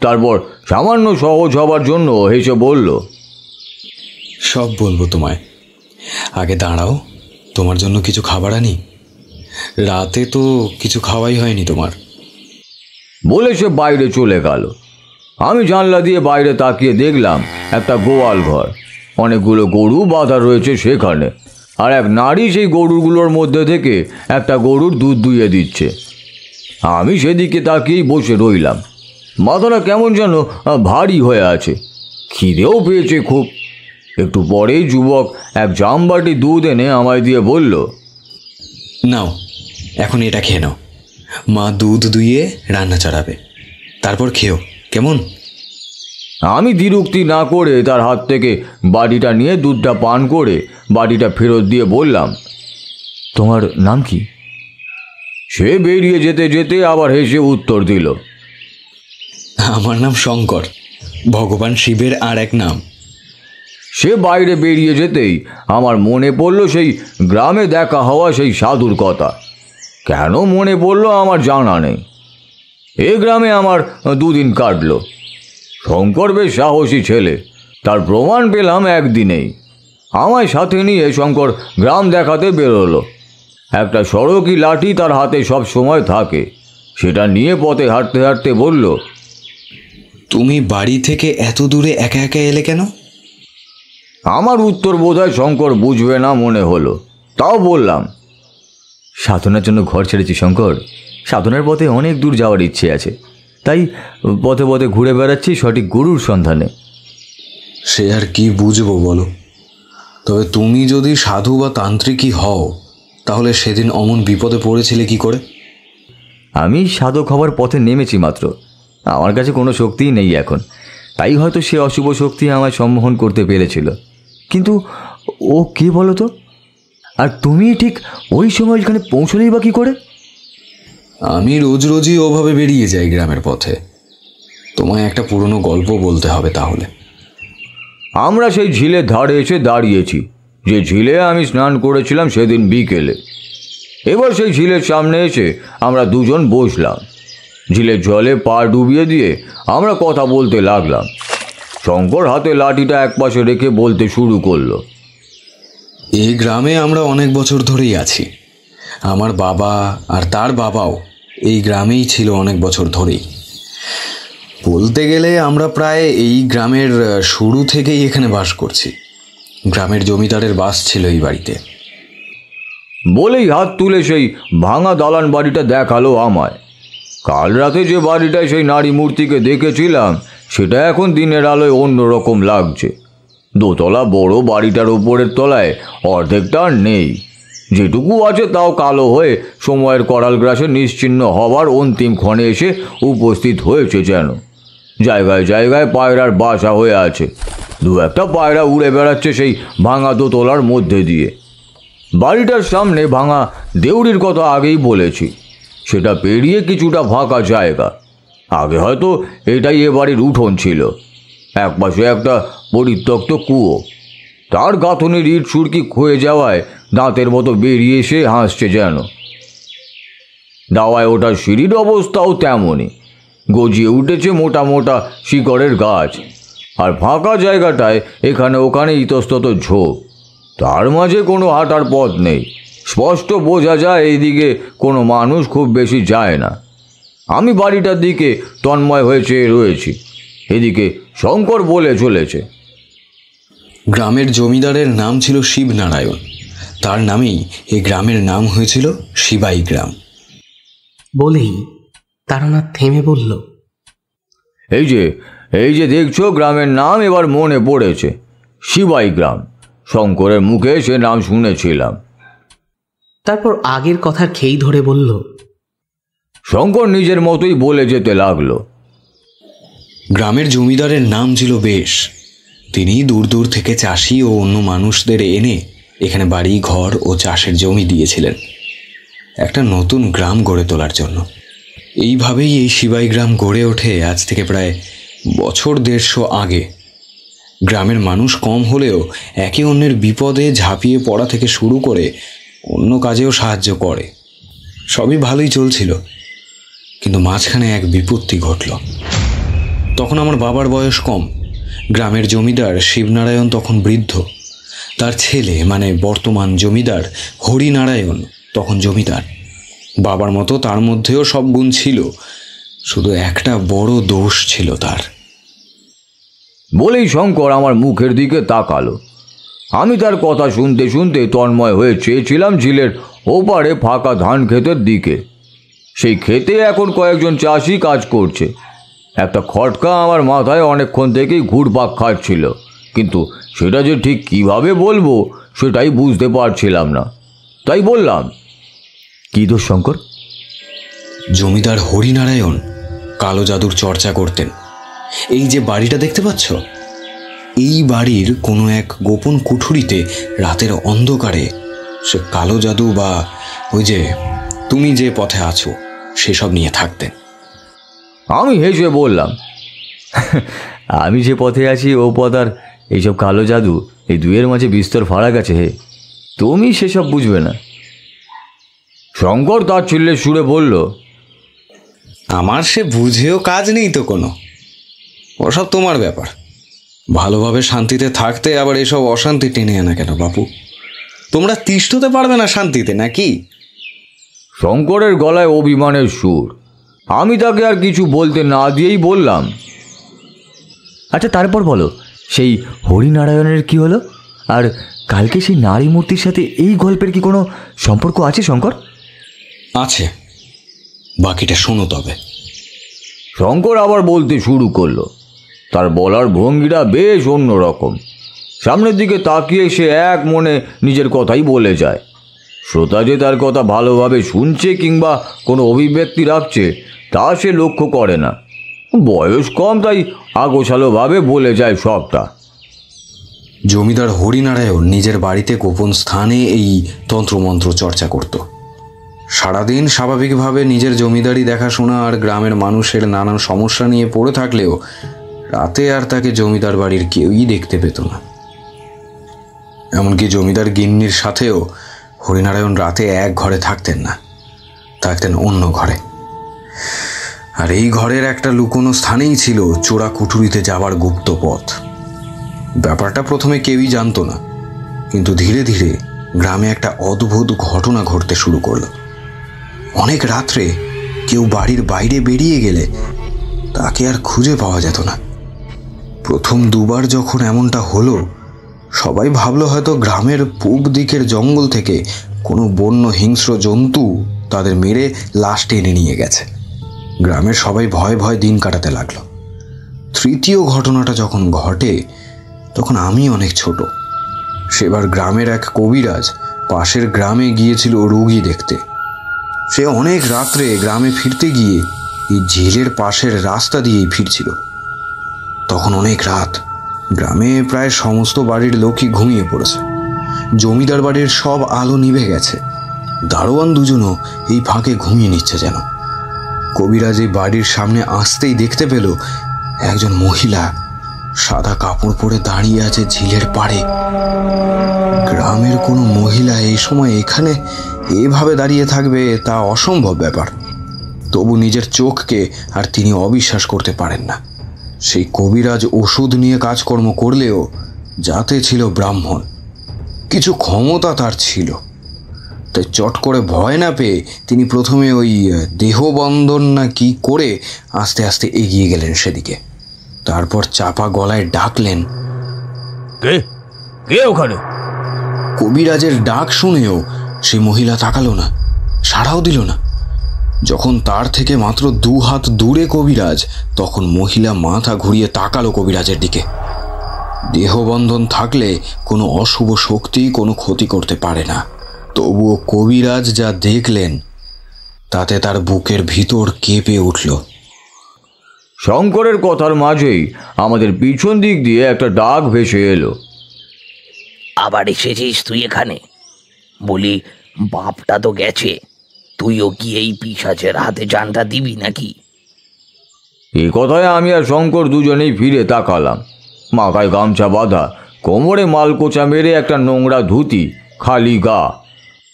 তারপর সামান্য সহজ হবার জন্য হেসে বলল, সব বলবো তোমায়, আগে দাঁড়াও, তোমার জন্য কিছু খাবার আনি। রাতে তো কিছু খাওয়াই হয়নি তোমার। বলে সে বাইরে চলে গেল। আমি জানলা দিয়ে বাইরে তাকিয়ে দেখলাম একটা গোয়াল ঘর। অনেকগুলো গরু বাঁধা রয়েছে সেখানে, আর এক নারী সেই গরুগুলোর মধ্যে থেকে একটা গরুর দুধ দুইয়ে দিচ্ছে। আমি সেদিকে তাকিয়েই বসে রইলাম। মাথাটা কেমন যেন ভারী হয়ে আছে, খিদেও পেয়েছে খুব। একটু পরেই যুবক এক জামবাটি দুধ এনে আমায় দিয়ে বলল, নাও, এখন এটা খেয়ে নাও, মা দুধ দুইয়ে রান্না চড়াবে, তারপর খেও কেমন। আমি দ্বিরুক্তি না করে তার হাত থেকে বাটিটা নিয়ে দুধটা পান করে বাটিটা ফেরত দিয়ে বললাম, তোমার নাম কি? সে বেরিয়ে যেতে যেতে আবার হেসে উত্তর দিল, আমার নাম শঙ্কর, ভগবান শিবের আর এক নাম। সে বাইরে বেরিয়ে যেতেই আমার মনে পড়ল সেই গ্রামে দেখা হওয়া সেই সাধুর কথা। কেন মনে পড়ল আমার জানা নেই। এ গ্রামে আমার 2 দিন কাটল। শঙ্কর বেশ সাহসী ছেলে, তার প্রমাণ পেলাম একদিনেই। আমায় সাথে নিয়ে শঙ্কর গ্রাম দেখাতে বেরোলো। একটা সড়কি লাঠি তার হাতে সব সময় থাকে, সেটা নিয়ে পথে হাঁটতে হাঁটতে বলল, তুমি বাড়ি থেকে এত দূরে একা একা এলে কেন? আমার উত্তর বোধহয় শঙ্কর বুঝবে না মনে হলো, তাও বললাম, সাধনার জন্য ঘর ছেড়েছি শঙ্কর। সাধনার পথে অনেক দূর যাওয়ার ইচ্ছে আছে, তাই পথে পথে ঘুরে বেড়াচ্ছি সঠিক গুরুর সন্ধানে। সে আর কি বুঝবো বলো। তবে তুমি যদি সাধু বা তান্ত্রিকই হও, তাহলে সেদিন অমন বিপদে পড়েছিলে কি করে? আমি সাধক হবার পথে নেমেছি মাত্র। আমার কাছে কোনো শক্তিই নেই এখন, তাই হয়তো সে অশুভ শক্তি আমায় সম্মোহন করতে পেরেছিল। কিন্তু ও কে বলো তো? আর তুমি ঠিক ওই সময় এখানে পৌঁছলেই বা কী করে? আমি রোজ রোজই ওভাবে বেরিয়ে যাই গ্রামের পথে। তোমায় একটা পুরনো গল্প বলতে হবে তাহলে। আমরা সেই ঝিলের ধারে এসে দাঁড়িয়েছি, যে ঝিলে আমি স্নান করেছিলাম সেদিন বিকেলে। এবার সেই ঝিলের সামনে এসে আমরা দুজন বসলাম। ঝিলের জলে পা ডুবিয়ে দিয়ে আমরা কথা বলতে লাগলাম। শঙ্কর হাতে লাঠিটা একপাশে রেখে বলতে শুরু করলো, এই গ্রামে আমরা অনেক বছর ধরেই আছি। আমার বাবা আর তার বাবাও এই গ্রামেই ছিল অনেক বছর ধরেই। বলতে গেলে আমরা প্রায় এই গ্রামের শুরু থেকেই এখানে বাস করছি। গ্রামের জমিদারের বাস ছিল এই বাড়িতে। বলেই হাত তুলে সেই ভাঙা দালান বাড়িটা দেখালো আমায়। কাল রাতে যে বাড়িটায় সেই নারী মূর্তিকে দেখেছিলাম, সেটা এখন দিনের আলোয় অন্যরকম লাগছে। দোতলা বড় বাড়িটার ওপরের তলায় অর্ধেকটা আর নেই। যেটুকু আছে তাও কালো হয়ে সময়ের করাল গ্রাসে নিশ্চিহ্ন হবার অন্তিম ক্ষণে এসে উপস্থিত হয়েছে যেন। জায়গায় জায়গায় পায়রার বাসা হয়ে আছে। 2-1টা পায়রা উড়ে বেড়াচ্ছে সেই ভাঙা দোতলার মধ্যে দিয়ে। বাড়িটার সামনে ভাঙা দেউড়ির কথা আগেই বলেছি, সেটা পেরিয়ে কিছুটা ফাঁকা জায়গা। আগে হয়তো এটাই এ বাড়ির উঠোন ছিল। একপাশে একটা পরিত্যক্ত কুয়ো, তার গাঁথনির ইট সুরকি ক্ষয়ে যাওয়ায় দাঁতের মতো বেরিয়ে এসে হাসছে যেন। দাওয়ায় ওটা সিঁড়ির অবস্থাও তেমনই, গজিয়ে উঠেছে মোটা মোটা শিকড়ের গাছ। আর ফাঁকা জায়গাটায় এখানে ওখানে ইতস্তত ঝোপ, তার মাঝে কোনো হাঁটার পথ নেই। স্পষ্ট বোঝা যায় এইদিকে কোনো মানুষ খুব বেশি যায় না। আমি বাড়িটার দিকে তন্ময় হয়ে চেয়ে রয়েছি, এদিকে শঙ্কর বলে চলেছে, গ্রামের জমিদারের নাম ছিল শিবনারায়ণ। তার নামেই এই গ্রামের নাম হয়েছিল শিবাই গ্রাম। বলেই তারানাথ থেমে বলল, এই যে দেখছো গ্রামের নাম এবার মনে পড়েছে, শিবাই গ্রাম। শঙ্করের মুখে সে নাম শুনেছিলাম। তারপর আগের কথার খেই ধরে বলল, শঙ্কর নিজের মতোই বলে যেতে লাগলো, গ্রামের জমিদারের নাম ছিল বেশ। তিনি দূর দূর থেকে চাষি ও অন্য মানুষদের এনে এখানে বাড়ি ঘর ও চাষের জমি দিয়েছিলেন একটা নতুন গ্রাম গড়ে তোলার জন্য। এইভাবেই এই শিবাই গ্রাম গড়ে ওঠে আজ থেকে প্রায় 150 আগে। গ্রামের মানুষ কম হলেও একে অন্যের বিপদে ঝাঁপিয়ে পড়া থেকে শুরু করে অন্য কাজেও সাহায্য করে। সবই ভালোই চলছিল, কিন্তু মাঝখানে এক বিপত্তি ঘটল। তখন আমার বাবার বয়স কম। গ্রামের জমিদার শিবনারায়ণ তখন বৃদ্ধ। তার ছেলে মানে বর্তমান জমিদার হরিনারায়ণ তখন জমিদার। বাবার মতো তার মধ্যেও সব গুণ ছিল, শুধু একটা বড় দোষ ছিল তার। বলেই শঙ্কর আমার মুখের দিকে তাকালো। আমি তার কথা শুনতে শুনতে তন্ময় হয়ে চেয়েছিলাম ঝিলের ওপারে ফাঁকা ধান ক্ষেতের দিকে। সেই ক্ষেতে এখন কয়েকজন চাষি কাজ করছে। একটা খটকা আমার মাথায় অনেকক্ষণ থেকেই ঘুরপাক খাচ্ছিল, কিন্তু সেটা যে ঠিক কিভাবে বলবো সেটাই বুঝতে পারছিলাম না। তাই বললাম, কি দোষ শঙ্কর? জমিদার হরিনারায়ণ কালো জাদুর চর্চা করতেন। এই যে বাড়িটা দেখতে পাচ্ছ, এই বাড়ির কোনো এক গোপন কুঠুরিতে রাতের অন্ধকারে সে কালো জাদু বা ওই যে তুমি যে পথে আছো সেসব নিয়ে থাকতেন। আমি হেসে বললাম, আমি যে পথে আছি ও পথ আর এইসব কালো জাদু, এই দুয়ের মাঝে বিস্তর ফারাক আছে হে, তুমি সেসব বুঝবে না। শঙ্কর তার চিল্লে সুরে বলল, আমার সে বুঝেও কাজ নেই তো কোনো, ওসব তোমার ব্যাপার। ভালোভাবে শান্তিতে থাকতে আবার এসব অশান্তি টেনে আনা কেন বাপু? তোমরা তিষ্ঠতে পারবে না শান্তিতে নাকি? শঙ্করের গলায় অভিমানের সুর। আমি তাকে আর কিছু বলতে না দিয়েই বললাম, আচ্ছা তারপর বলো, সেই হরিনারায়ণের কি হলো? আর কালকে সেই নারী মূর্তির সাথে এই গল্পের কি কোনো সম্পর্ক আছে শঙ্কর? আছে, বাকিটা শোনো তবে। শঙ্কর আবার বলতে শুরু করলো। তার বলার ভঙ্গিটা বেশ অন্যরকম। সামনের দিকে তাকিয়ে সে এক মনে নিজের কথাই বলে যায়। শ্রোতা যে তার কথা ভালোভাবে শুনছে কিংবা কোনো অভিব্যক্তি রাখছে তা সে লক্ষ্য করে না। বয়স কম, তাই আগোছালোভাবে বলে যায় সবটা। জমিদার হরিনারায়ণ নিজের বাড়িতে গোপন স্থানে এই তন্ত্রমন্ত্র চর্চা করত। সারাদিন স্বাভাবিকভাবে নিজের জমিদারি দেখাশোনা আর গ্রামের মানুষের নানান সমস্যা নিয়ে পড়ে থাকলেও রাতে আর তাকে জমিদার বাড়ির কেউই দেখতে পেত না। এমনকি জমিদার গিন্নির সাথেও হরিনারায়ণ রাতে এক ঘরে থাকতেন না, থাকতেন অন্য ঘরে। আর এই ঘরের একটা লুকোনো স্থানেই ছিল চোরা কুঠুরিতে যাওয়ার গুপ্ত পথ। ব্যাপারটা প্রথমে কেউই জানতো না, কিন্তু ধীরে ধীরে গ্রামে একটা অদ্ভুত ঘটনা ঘটতে শুরু করলো। অনেক রাত্রে কেউ বাড়ির বাইরে বেরিয়ে গেলে তাকে আর খুঁজে পাওয়া যেত না। প্রথম দুবার যখন এমনটা হলো, সবাই ভাবলো হয়তো গ্রামের পূব দিকের জঙ্গল থেকে কোনো বন্য হিংস্র জন্তু তাদের মেরে লাশ টেনে নিয়ে গেছে। গ্রামের সবাই ভয় ভয় দিন কাটাতে লাগলো। তৃতীয় ঘটনাটা যখন ঘটে তখন আমি অনেক ছোট। সেবার গ্রামের এক কবিরাজ পাশের গ্রামে গিয়েছিল রোগী দেখতে। সে অনেক রাত্রে গ্রামে ফিরতে গিয়ে এই ঝিলের পাশের রাস্তা দিয়েই ফিরছিল। তখন অনেক রাত, গ্রামে প্রায় সমস্ত বাড়ির লোকই ঘুমিয়ে পড়েছে। জমিদার বাড়ির সব আলো নিভে গেছে। দারোয়ান দুজনও এই ফাঁকে ঘুমিয়ে নিচ্ছে যেন। কবিরাজ এই বাড়ির সামনে আসতেই দেখতে পেল একজন মহিলা সাদা কাপড় পরে দাঁড়িয়ে আছে ঝিলের পাড়ে। গ্রামের কোনো মহিলা এই সময় এখানে এভাবে দাঁড়িয়ে থাকবে তা অসম্ভব ব্যাপার। তবু নিজের চোখকে আর তিনি অবিশ্বাস করতে পারেন না। সেই কবিরাজ ওষুধ নিয়ে কাজকর্ম করলেও যাতে ছিল ব্রাহ্মণ, কিছু ক্ষমতা তার ছিল। তাই চট করে ভয় না পেয়ে তিনি প্রথমে ওই দেহবন্ধন না কি করে আস্তে আস্তে এগিয়ে গেলেন সেদিকে। তারপর চাপা গলায় ডাকলেন, কে কে ওখানে? কবিরাজের ডাক শুনেও সে মহিলা তাকালো না, সাড়াও দিল না। যখন তার থেকে মাত্র 2 হাত দূরে কবিরাজ, তখন মহিলা মাথা ঘুরিয়ে তাকালো কবিরাজের দিকে। দেহবন্ধন থাকলে কোনো অশুভ শক্তি কোনো ক্ষতি করতে পারে না। তবুও কবিরাজ যা দেখলেন তাতে তার বুকের ভিতর কেঁপে উঠল। শঙ্করের কথার মাঝেই আমাদের পিছন দিক দিয়ে একটা ডাক ভেসে এলো। আবার এসেছিস তুই এখানে? বলি, বাপটা তো গেছে, তুইও কি এই পিশাচের হাতে জানটা দিবি নাকি? এই কথায় আমি আর শঙ্কর দুজনেই ফিরে তাকালাম। মাথায় গামছা বাঁধা, কোমরে মালকোচা মেরে একটা নোংরা ধুতি, খালি গা।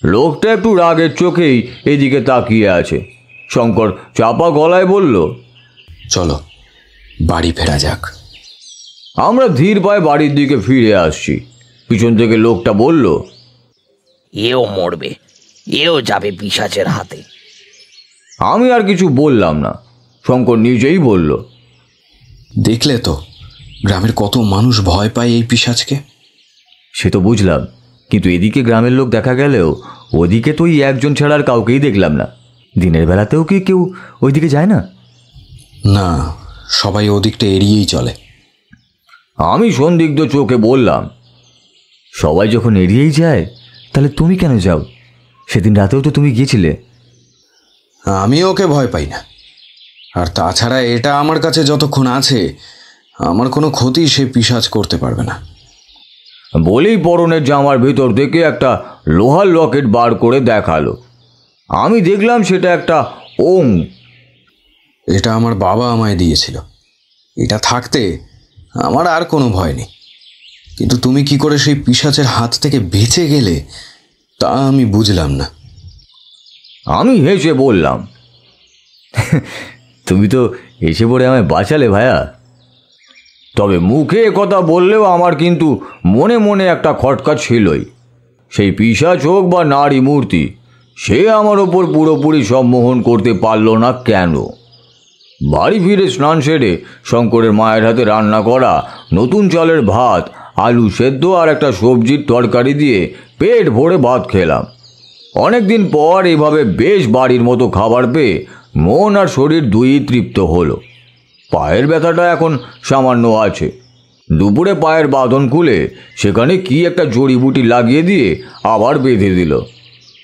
লোকটা একটু রাগের চোখেই এদিকে তাকিয়ে আছে। শঙ্কর চাপা গলায় বলল, চলো বাড়ি ফেরা যাক। আমরা ধীর পায়ে বাড়ির দিকে ফিরে আসছি। পিছন থেকে লোকটা বলল, এও মরবে, এও যাবে পিশাচের হাতে। আমি আর কিছু বললাম না। শঙ্কর নিজেই বলল, দেখলে তো গ্রামের কত মানুষ ভয় পায় এই পিশাচকে। সে তো বুঝলাম, কিন্তু এদিকে গ্রামের লোক দেখা গেলেও ওদিকে তো একজন ছাড়া আর কাউকেই দেখলাম না। দিনের বেলাতেও কি কেউ ওইদিকে যায় না? না, সবাই ওদিকটা এড়িয়েই চলে। আমি সন্দিগ্ধ চোখে বললাম, সবাই যখন এড়িয়েই যায় তাহলে তুমি কেন যাও? সেদিন রাতেও তো তুমি গিয়েছিলে। আমি ওকে ভয় পাই না, আর তাছাড়া এটা আমার কাছে যতক্ষণ আছে আমার কোনো ক্ষতি সে পিশাচ করতে পারবে না। বলেই পরনের জামার ভিতর থেকে একটা লোহার লকেট বার করে দেখালো। আমি দেখলাম সেটা একটা ওং। এটা আমার বাবা আমায় দিয়েছিল। এটা থাকতে আমার আর কোনো ভয় নেই। কিন্তু তুমি কি করে সেই পিশাচের হাত থেকে বেঁচে গেলে তা আমি বুঝলাম না। আমি হেসে বললাম, তুমি তো এসে পড়ে আমায় বাঁচালে ভাইয়া। তবে মুখে কথা বললেও আমার কিন্তু মনে মনে একটা খটকা ছিলই। সেই পিশাচ হোক বা নারী মূর্তি, সে আমার ওপর পুরোপুরি সম্মোহন করতে পারল না কেন? বাড়ি ফিরে স্নান সেরে শঙ্করের মায়ের হাতে রান্না করা নতুন চালের ভাত, আলু সেদ্ধ আর একটা সবজির তরকারি দিয়ে পেট ভরে ভাত খেলাম। অনেক দিন পর এইভাবে বেশ বাড়ির মতো খাবার পেয়ে মন আর শরীর দুই তৃপ্ত হলো। পায়ের ব্যথাটা এখন সামান্য আছে। দুপুরে পায়ের বাঁধন খুলে সেখানে কি একটা জড়িবুটি লাগিয়ে দিয়ে আবার বেঁধে দিল।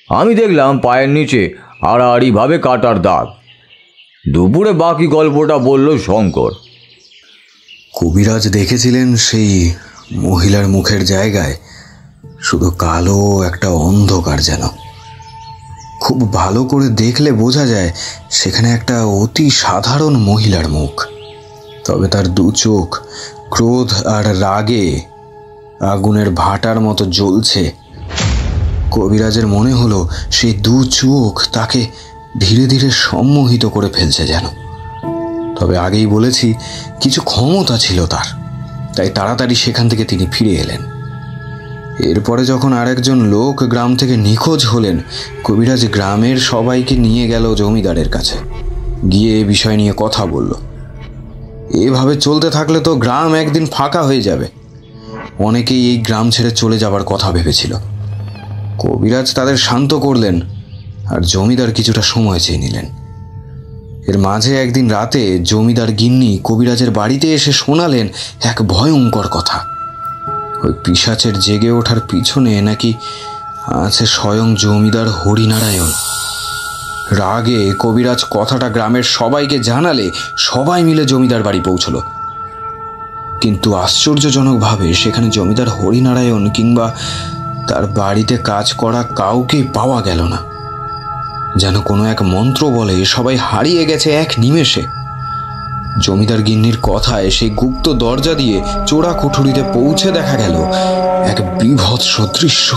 আমি দেখলাম পায়ের নিচে আড়াআড়িভাবে কাটার দাগ। দুপুরে বাকি গল্পটা বলল শঙ্কর। কবিরাজ দেখেছিলেন সেই মহিলার মুখের জায়গায় শুধু কালো একটা অন্ধকার, যেন খুব ভালো করে দেখলে বোঝা যায় সেখানে একটা অতি সাধারণ মহিলার মুখ। তবে তার দু চোখ ক্রোধ আর রাগে আগুনের ভাটার মতো জ্বলছে। কবিরাজের মনে হলো সেই দু চোখ তাকে ধীরে ধীরে সম্মোহিত করে ফেলছে যেন। তবে আগেই বলেছি কিছু ক্ষমতা ছিল তার, তাই তাড়াতাড়ি সেখান থেকে তিনি ফিরে এলেন। এরপরে যখন আরেকজন লোক গ্রাম থেকে নিখোঁজ হলেন, কবিরাজ গ্রামের সবাইকে নিয়ে গেল জমিদারের কাছে। গিয়ে এ বিষয় নিয়ে কথা বলল। এভাবে চলতে থাকলে তো গ্রাম একদিন ফাঁকা হয়ে যাবে। অনেকেই এই গ্রাম ছেড়ে চলে যাবার কথা ভেবেছিল। কবিরাজ তাদের শান্ত করলেন আর জমিদার কিছুটা সময় চেয়ে নিলেন। এর মাঝে একদিন রাতে জমিদার গিন্নি কবিরাজের বাড়িতে এসে শোনালেন এক ভয়ঙ্কর কথা। ওই পিশাচের জেগে ওঠার পিছনে নাকি আছে স্বয়ং জমিদার হরিনারায়ণ। রাগে কবিরাজ কথাটা গ্রামের সবাইকে জানালে সবাই মিলে জমিদার বাড়ি পৌঁছলো। কিন্তু আশ্চর্যজনকভাবে সেখানে জমিদার হরিনারায়ণ কিংবা তার বাড়িতে কাজ করা কাউকে পাওয়া গেল না। যেন কোনো এক মন্ত্র বলে সবাই হারিয়ে গেছে এক নিমেষে। জমিদার গিন্নির কথায় সেই গুপ্ত দরজা দিয়ে চোরা কুঠুরিতে পৌঁছে দেখা গেল এক বীভৎস দৃশ্য।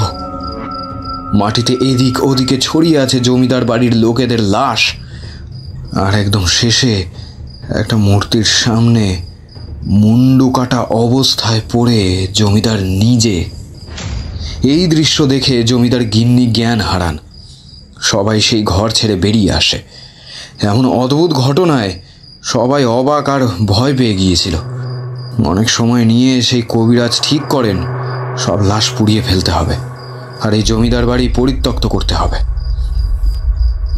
মাটিতে এদিক ওদিকে ছড়িয়ে আছে জমিদার বাড়ির লোকেদের লাশ, আর একদম শেষে একটা মূর্তির সামনে মুন্ডু কাটা অবস্থায় পড়ে জমিদার নিজে। এই দৃশ্য দেখে জমিদার গিন্নি জ্ঞান হারান। সবাই সেই ঘর ছেড়ে বেরিয়ে আসে। এমন অদ্ভুত ঘটনায় সবাই অবাক আর ভয় পেয়ে গিয়েছিল। অনেক সময় নিয়ে সেই কবিরাজ ঠিক করেন সব লাশ পুড়িয়ে ফেলতে হবে আর এই জমিদার বাড়ি পরিত্যক্ত করতে হবে।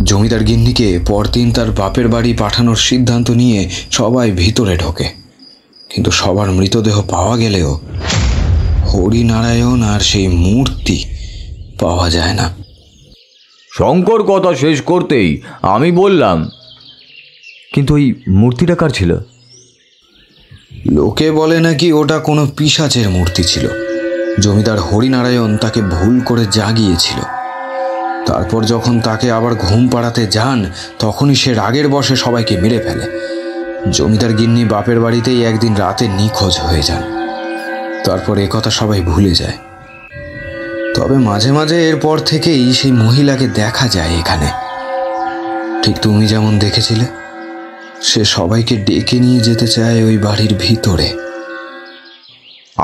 জমিদার গিন্নিকে পরদিন তার বাপের বাড়ি পাঠানোর সিদ্ধান্ত নিয়ে সবাই ভিতরে ঢোকে। কিন্তু সবার মৃতদেহ পাওয়া গেলেও হরিনারায়ণ আর সেই মূর্তি পাওয়া যায় না। শঙ্কর কথা শেষ করতেই আমি বললাম, কিন্তু ওই মূর্তিটা কার ছিল? লোকে বলে নাকি ওটা কোনো পিশাচের মূর্তি ছিল। জমিদার হরিনারায়ণ তাকে ভুল করে জাগিয়েছিল। তারপর যখন তাকে আবার ঘুম পাড়াতে যান তখনই সে রাগের বশে সবাইকে মেরে ফেলে। জমিদার গিন্নি বাপের বাড়িতেই একদিন রাতে নিখোঁজ হয়ে যান। তারপর একথা সবাই ভুলে যায়। তবে মাঝে মাঝে এরপর থেকেই সেই মহিলাকে দেখা যায় এখানে। ঠিক তুমি যেমন দেখেছিলে, সে সবাইকে ডেকে নিয়ে যেতে চায় ওই বাড়ির ভিতরে।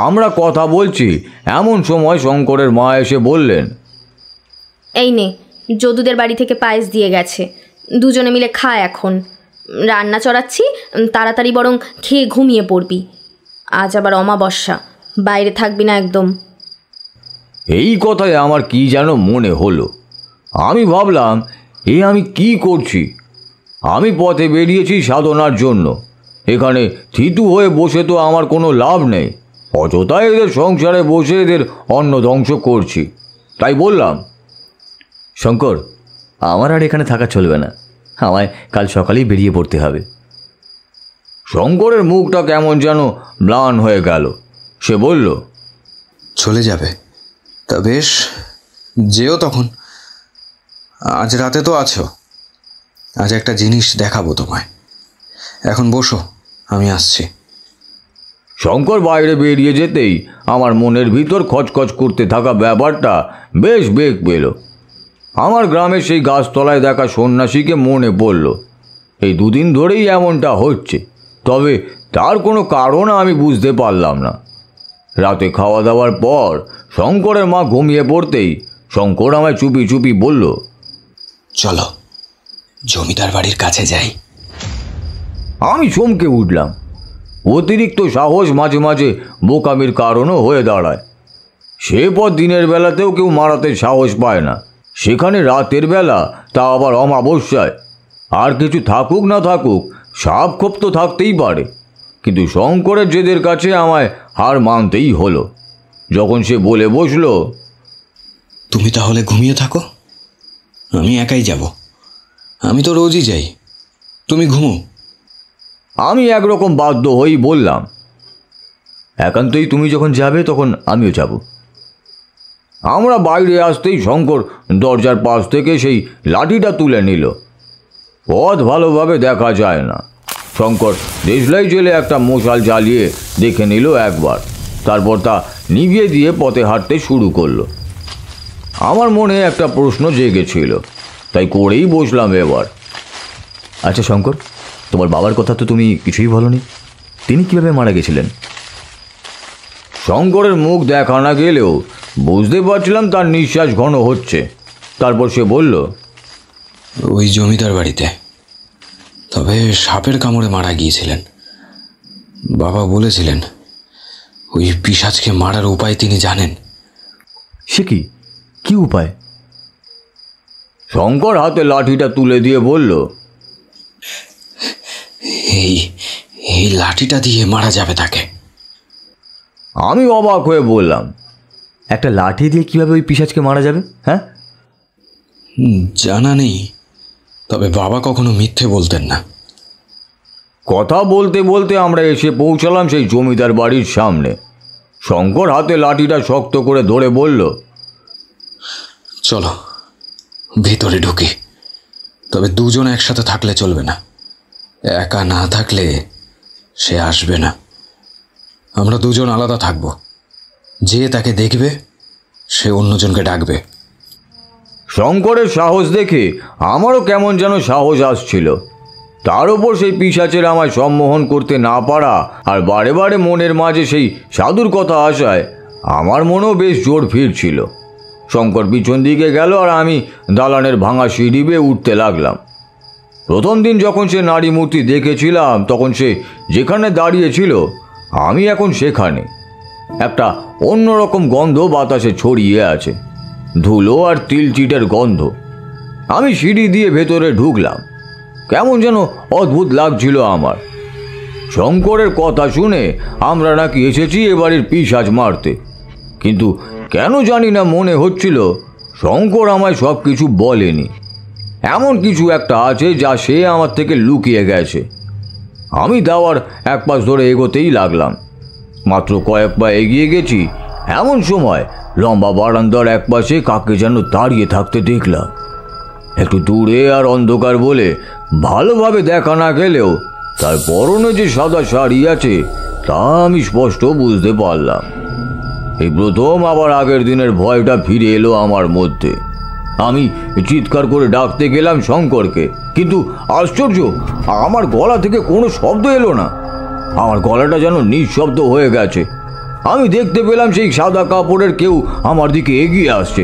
আমরা কথা বলছি এমন সময় শঙ্করের মা এসে বললেন, এই নে, যদুদের বাড়ি থেকে পায়েস দিয়ে গেছে, দুজনে মিলে খা। এখন রান্না চড়াচ্ছি, তাড়াতাড়ি বরং খেয়ে ঘুমিয়ে পড়বি। আজ আবার অমাবস্যা, বাইরে থাকবি না একদম। এই কথায় আমার কি যেন মনে হলো। আমি ভাবলাম, আমি কি করছি? আমি পথে বেরিয়েছি সাধনার জন্য। এখানে থিতু হয়ে বসে তো আমার কোনো লাভ নেই। অযথা এদের সংসারে বসে এদের অন্ন ধ্বংস করছি। তাই বললাম, শঙ্কর, আমার আর এখানে থাকা চলবে না। আমায় কাল সকালেই বেরিয়ে পড়তে হবে। শঙ্করের মুখটা কেমন যেন ম্লান হয়ে গেল। সে বলল, চলে যাবে? তা বেশ, যেও তখন। আজ রাতে তো আছো। আজ একটা জিনিস দেখাবো তোমায়। এখন বসো, আমি আসছি। শঙ্কর বাইরে বেরিয়ে যেতেই আমার মনের ভিতর খচখচ করতে থাকা ব্যাপারটা বেশ বেগ পেল। আমার গ্রামের সেই গাছতলায় দেখা সন্ন্যাসীকে মনে পড়ল। এই দুদিন ধরেই এমনটা হচ্ছে, তবে তার কোনো কারণ আমি বুঝতে পারলাম না। রাতে খাওয়া দাওয়ার পর শঙ্করের মা ঘুমিয়ে পড়তেই শঙ্কর আমায় চুপি চুপি বলল, চলো জমিদার বাড়ির কাছে যাই। আমি চমকে উঠলাম। অতিরিক্ত সাহস মাঝে মাঝে বোকামির কারণও হয়ে দাঁড়ায়। সে পর দিনের বেলাতেও কেউ মারাতে সাহস পায় না, সেখানে রাতের বেলা, তা আবার অমাবস্যায়। আর কিছু থাকুক না থাকুক, সাপ ক্ষোভ তো থাকতেই পারে, কিন্তু শঙ্করের জেদের কাছে আমায় হার মানতেই হলো। যখন সে বলে বসলো, তুমি তাহলে ঘুমিয়ে থাকো, আমি একাই যাব। আমি তো রোজই যাই, তুমি ঘুমো। আমি একরকম বাধ্য হয়েই বললাম, একান্তই তুমি যখন যাবে তখন আমিও যাব। আমরা বাইরে আসতেই শঙ্কর দরজার পাশ থেকে সেই লাঠিটা তুলে নিল। পথ ভালোভাবে দেখা যায় না। শঙ্কর দেশলাই জেলে একটা মশাল জ্বালিয়ে দেখে নিল একবার, তারপর তা নিভিয়ে দিয়ে পথে হাঁটতে শুরু করলো। আমার মনে একটা প্রশ্ন জেগেছিল, তাই করেই বসলাম এবার। আচ্ছা শঙ্কর, তোমার বাবার কথা তো তুমি কিছুই বলনি, তিনি কিভাবে মারা গেছিলেন? শঙ্করের মুখ দেখা না গেলেও বুঝতে পারছিলাম তার নিঃশ্বাস ঘন হচ্ছে। তারপর সে বলল, ওই জমিদার বাড়িতে, তবে সাপের কামড়ে মারা গিয়েছিলেন। বাবা বলেছিলেন ওই পিশাচকে মারার উপায় তিনি জানেন। সে কি উপায়? শঙ্কর হাতে লাঠিটা তুলে দিয়ে বলল, এই লাঠিটা দিয়ে মারা যাবে তাকে। আমি অবাক হয়ে বললাম, একটা লাঠি দিয়ে কিভাবে ওই পিশাচকে মারা যাবে? হ্যাঁ, জানা নেই, তবে বাবা কখনো মিথ্যে বলতেন না। কথা বলতে বলতে আমরা এসে পৌঁছালাম সেই জমিদার বাড়ির সামনে। শঙ্কর হাতে লাঠিটা শক্ত করে ধরে বলল, চলো ভিতরে ঢুকি, তবে দুজন একসাথে থাকলে চলবে না। একা না থাকলে সে আসবে না। আমরা দুজন আলাদা থাকব। যে তাকে দেখবে সে অন্যজনকে ডাকবে। শঙ্করের সাহস দেখে আমারও কেমন যেন সাহস আসছিল। তার ওপর সেই পিশাচের আমায় সম্মোহন করতে না পারা আর বারে বারে মনের মাঝে সেই সাধুর কথা আসায় আমার মনেও বেশ জোর ফিরছিল। শঙ্কর পিছন দিকে গেল আর আমি দালানের ভাঙা সিঁড়ি বেয়ে উঠতে লাগলাম। প্রথম দিন যখন সে নারী মূর্তি দেখেছিলাম, তখন সে যেখানে দাঁড়িয়েছিল আমি এখন সেখানে। একটা অন্যরকম গন্ধ বাতাসে ছড়িয়ে আছে, ধুলো আর তিলচিটের গন্ধ। আমি সিঁড়ি দিয়ে ভেতরে ঢুকলাম। কেমন যেন অদ্ভুত লাগছিল আমার। শঙ্করের কথা শুনে আমরা নাকি এসেছি এ বাড়ির পিশাচ মারতে, কিন্তু কেন জানি না মনে হচ্ছিল শঙ্কর আমায় সব কিছু বলেনি। এমন কিছু একটা আছে যা সে আমার থেকে লুকিয়ে গেছে। আমি দেওয়ার এক পাশ ধরে এগোতেই লাগলাম। মাত্র কয়েক পা এগিয়ে গেছি, এমন সময় লম্বা বারান্দার এক পাশে কাকে যেন দাঁড়িয়ে থাকতে দেখলাম। একটু দূরে আর অন্ধকার বলে ভালোভাবে দেখা না গেলেও তার পরনে যে সাদা শাড়ি আছে তা আমি স্পষ্ট বুঝতে পারলাম। এই প্রথম আবার আগের দিনের ভয়টা ফিরে এলো আমার মধ্যে। আমি চিৎকার করে ডাকতে গেলাম শঙ্করকে, কিন্তু আশ্চর্য, আমার গলা থেকে কোনো শব্দ এলো না। আমার গলাটা যেন নিঃশব্দ হয়ে গেছে। আমি দেখতে পেলাম সেই সাদা কাপড়ের কেউ আমার দিকে এগিয়ে আসছে।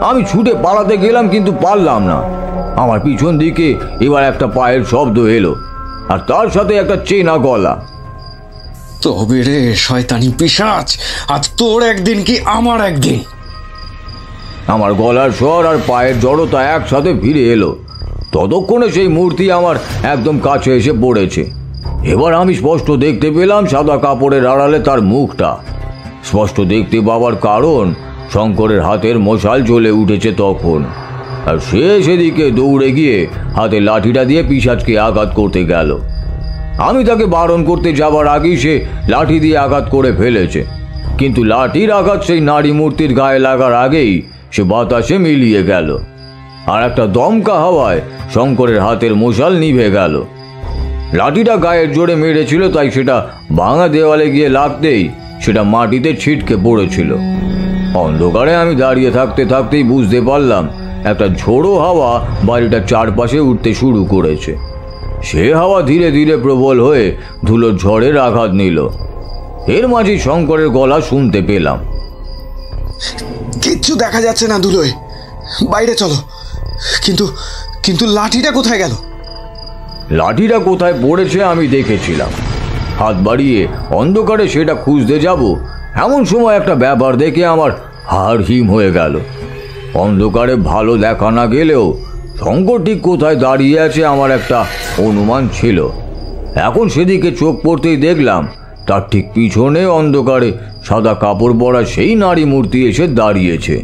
আমি ছুটে পালাতে গেলাম, কিন্তু পারলাম না। আমার পিছন দিকে এবার একটা পায়ের শব্দ এলো, আর তার সাথে একটা চেনা গলা। তবে রে শয়তানি পিশাচ, আজ তোর একদিন কি আমার একদিন। আমার গলার স্বর আর পায়ের জড়তা একসাথে ফিরে এলো। ততক্ষণে সেই মূর্তি আমার একদম কাছে এসে পড়েছে। এবার আমি স্পষ্ট দেখতে পেলাম সাদা কাপড়ের আড়ালে তার মুখটা। স্পষ্ট দেখতে পাওয়ার কারণ শঙ্করের হাতের মশাল জ্বলে উঠেছে তখন, আর সে সেদিকে দৌড়ে গিয়ে হাতে লাঠিটা দিয়ে পিশাচকে আঘাত করতে গেল। আমি তাকে বারণ করতে যাবার আগেই সে লাঠি দিয়ে আঘাত করে ফেলেছে, কিন্তু লাঠির আঘাত সেই নারী মূর্তির গায়ে লাগার আগেই সে বাতাসে মিলিয়ে গেল, আর একটা দমকা হাওয়ায় শঙ্করের হাতের মশাল নিভে গেল। লাঠিটা গায়ের জোরে মেরেছিল, তাই সেটা ভাঙা দেওয়ালে গিয়ে লাগতেই সেটা মাটিতে ছিটকে পড়েছিল। অন্ধকারে আমি দাঁড়িয়ে থাকতে থাকতেই বুঝতে পারলাম একটা ঝোড়ো হাওয়া বাড়িটার চারপাশে উঠতে শুরু করেছে। সে হাওয়া ধীরে ধীরে প্রবল হয়ে ধুলোর ঝড়ের আঘাত নিল। এর মাঝে শঙ্করের গলা শুনতে পেলাম, কিচ্ছু দেখা যাচ্ছে না ধুলোয়, বাইরে চলো। কিন্তু কিন্তু লাঠিটা কোথায় গেল? লাঠিটা কোথায় পড়েছে আমি দেখেছিলাম। হাত বাড়িয়ে অন্ধকারে সেটা খুঁজতে যাব, এমন সময় একটা ব্যাপার দেখে আমার হাড় হিম হয়ে গেল। অন্ধকারে ভালো দেখা না গেলেও শঙ্কর ঠিক কোথায় দাঁড়িয়ে আছে আমার একটা অনুমান ছিল। এখন সেদিকে চোখ পড়তেই দেখলাম তার ঠিক পিছনে অন্ধকারে সাদা কাপড় পরা সেই নারী মূর্তি এসে দাঁড়িয়েছে।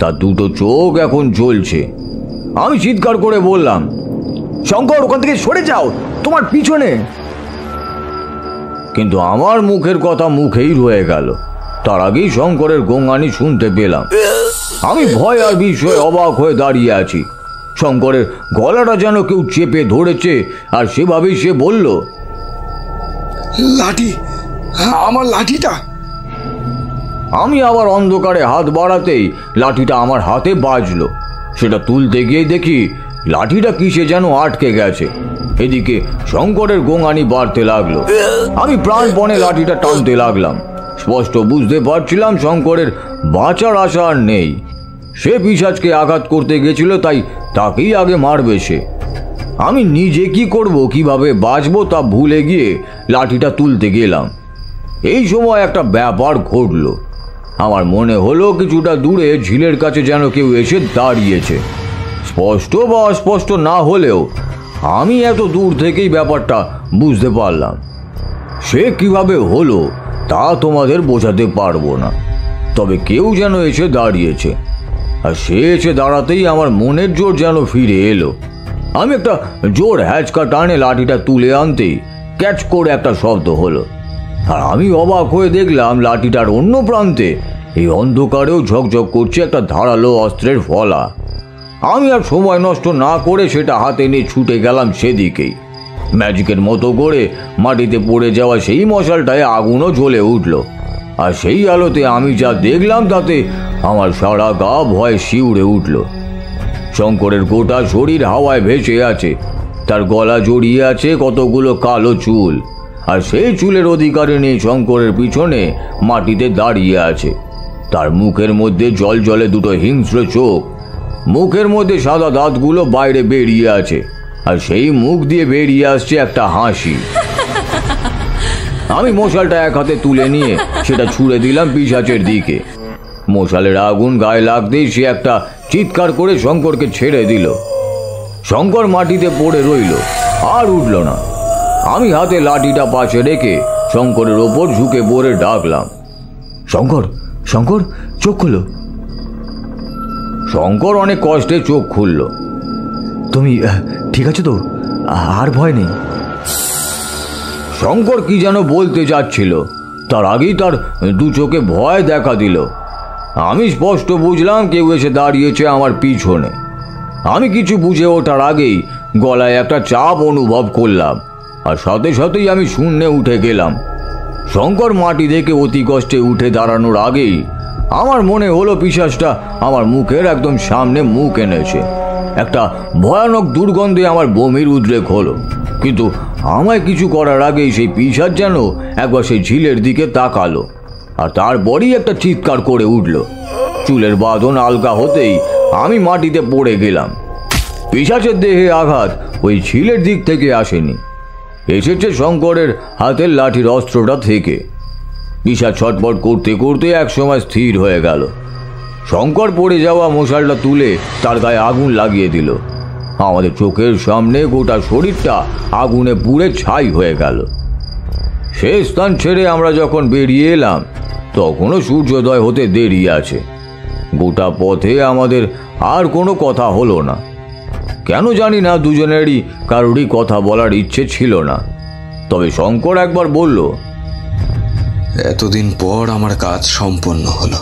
তার দুটো চোখ এখন জ্বলছে। আমি চিৎকার করে বললাম, শঙ্কর, ওখান থেকে সরে যাও, তোমার পিছনে। কিন্তু আমার মুখের কথা মুখেই রয়ে গেল। তার আগেই শঙ্করের গোঙানি শুনতে পেলাম। আমি ভয় আর বিস্ময়ে অবাক হয়ে দাঁড়িয়ে আছি। শঙ্করের গলাটা যেন কেউ চেপে ধরেছে, আর সেভাবেই সে বলল, লাঠি, আমার লাঠিটা। আমি আবার অন্ধকারে হাত বাড়াতেই লাঠিটা আমার হাতে বাজলো। সেটা তুলতে গিয়ে দেখি লাঠিটা কিসে যেন আটকে গেছে। এদিকে শঙ্করের গোঙানি বাড়তে লাগলো। আমি প্রাণপণে লাঠিটা টানতে লাগলাম। স্পষ্ট বুঝতে পারছিলাম শঙ্করের বাঁচার আশা আর নেই। সে পিশাচকে আঘাত করতে গেছিল, তাই তাকেই আগে মারবে সে। আমি নিজে কি করব, কিভাবে বাঁচবো তা ভুলে গিয়ে লাঠিটা তুলতে গেলাম। এই সময় একটা ব্যাপার ঘটল। আমার মনে হলো কিছুটা দূরে ঝিলের কাছে যেন কেউ এসে দাঁড়িয়েছে। স্পষ্ট বা অস্পষ্ট না হলেও আমি এত দূর থেকেই ব্যাপারটা বুঝতে পারলাম। সে কিভাবে হলো তা তোমাদের বোঝাতে পারবো না, তবে কেউ যেন এসে দাঁড়িয়েছে। আর সে এসে দাঁড়াতেই আমার মনের জোর যেন ফিরে এলো। আমি একটা জোর হ্যাচকা টানে লাঠিটা তুলে আনতেই ক্যাচ করে একটা শব্দ হলো, আর আমি অবাক হয়ে দেখলাম লাঠিটার অন্য প্রান্তে এই অন্ধকারেও ঝকঝক করছে একটা ধারালো অস্ত্রের ফলা। আমি আর সময় নষ্ট না করে সেটা হাতে নিয়ে ছুটে গেলাম সেদিকেই। ম্যাজিকের মতো করে মাটিতে পড়ে যাওয়া সেই মশালটায় আগুনও জ্বলে উঠল, আর সেই আলোতে আমি যা দেখলাম তাতে আমার সারা গা ভয়ে শিউরে উঠল। শঙ্করের গোটা শরীর হাওয়ায় ভেসে আছে, তার গলা জড়িয়ে আছে কতগুলো কালো চুল, আর সেই চুলের অধিকারে নেই শঙ্করের পিছনে মাটিতে দাঁড়িয়ে আছে। তার মুখের মধ্যে জল জলে দুটো হিংস্র চোখ, মুখের মধ্যে সাদা দাঁতগুলো বাইরে বেরিয়ে আছে, আর সেই মুখ দিয়ে বেরিয়ে আসছে একটা হাসি। আমি মশালটা এক হাতে তুলে নিয়ে সেটা ছুঁড়ে দিলাম পিশাচের দিকে। মশালের আগুন গায়ে লাগতেই সে একটা চিৎকার করে শঙ্করকে ছেড়ে দিল। শঙ্কর মাটিতে পড়ে রইল, আর উঠল না। আমি হাতে লাঠিটা পাশে রেখে শঙ্করের ওপর ঝুঁকে পড়ে ডাকলাম, শঙ্কর, শঙ্কর, চোখ খুলো। শঙ্কর অনেক কষ্টে চোখ খুলল। তুমি ঠিক আছো তো? আর ভয় নেই? শঙ্কর কি যেন বলতে যাচ্ছিল, তার আগেই তার দু চোখে ভয় দেখা দিল। আমি স্পষ্ট বুঝলাম কেউ এসে দাঁড়িয়েছে আমার পিছনে। আমি কিছু বুঝে ওঠার আগেই গলায় একটা চাপ অনুভব করলাম, আর সাথে সাথেই আমি শূন্যে উঠে গেলাম। শঙ্কর মাটি থেকে অতি কষ্টে উঠে দাঁড়ানোর আগেই আমার মনে হলো পিশাচটা আমার মুখের একদম সামনে মুখ এনেছে। একটা ভয়ানক দুর্গন্ধে আমার বমির উদ্রেক হলো, কিন্তু আমায় কিছু করার আগেই সেই পিশাচ যেন একবার সেই ঝিলের দিকে তাকালো, আর তারপরই একটা চিৎকার করে উঠল। চুলের বাঁধন আলগা হতেই আমি মাটিতে পড়ে গেলাম। পিশাচের দেহে আঘাত ওই ঝিলের দিক থেকে আসেনি, এসেছে শঙ্করের হাতের লাঠির অস্ত্রটা থেকে। পিশাচ ছটপট করতে করতে একসময় স্থির হয়ে গেল। শঙ্কর পড়ে যাওয়া মশালটা তুলে তার গায়ে আগুন লাগিয়ে দিল। আমাদের চোখের সামনে গোটা শরীরটা আগুনে পুড়ে ছাই হয়ে গেল। সেই স্থান ছেড়ে আমরা যখন বেরিয়ে এলাম তখনও সূর্যোদয় হতে দেরি আছে। গোটা পথে আমাদের আর কোনো কথা হলো না। কেন জানি না, দুজনেরই কারোরই কথা বলার ইচ্ছে ছিল না। তবে শঙ্কর একবার বলল, এতদিন পর আমার কাজ সম্পন্ন হলো।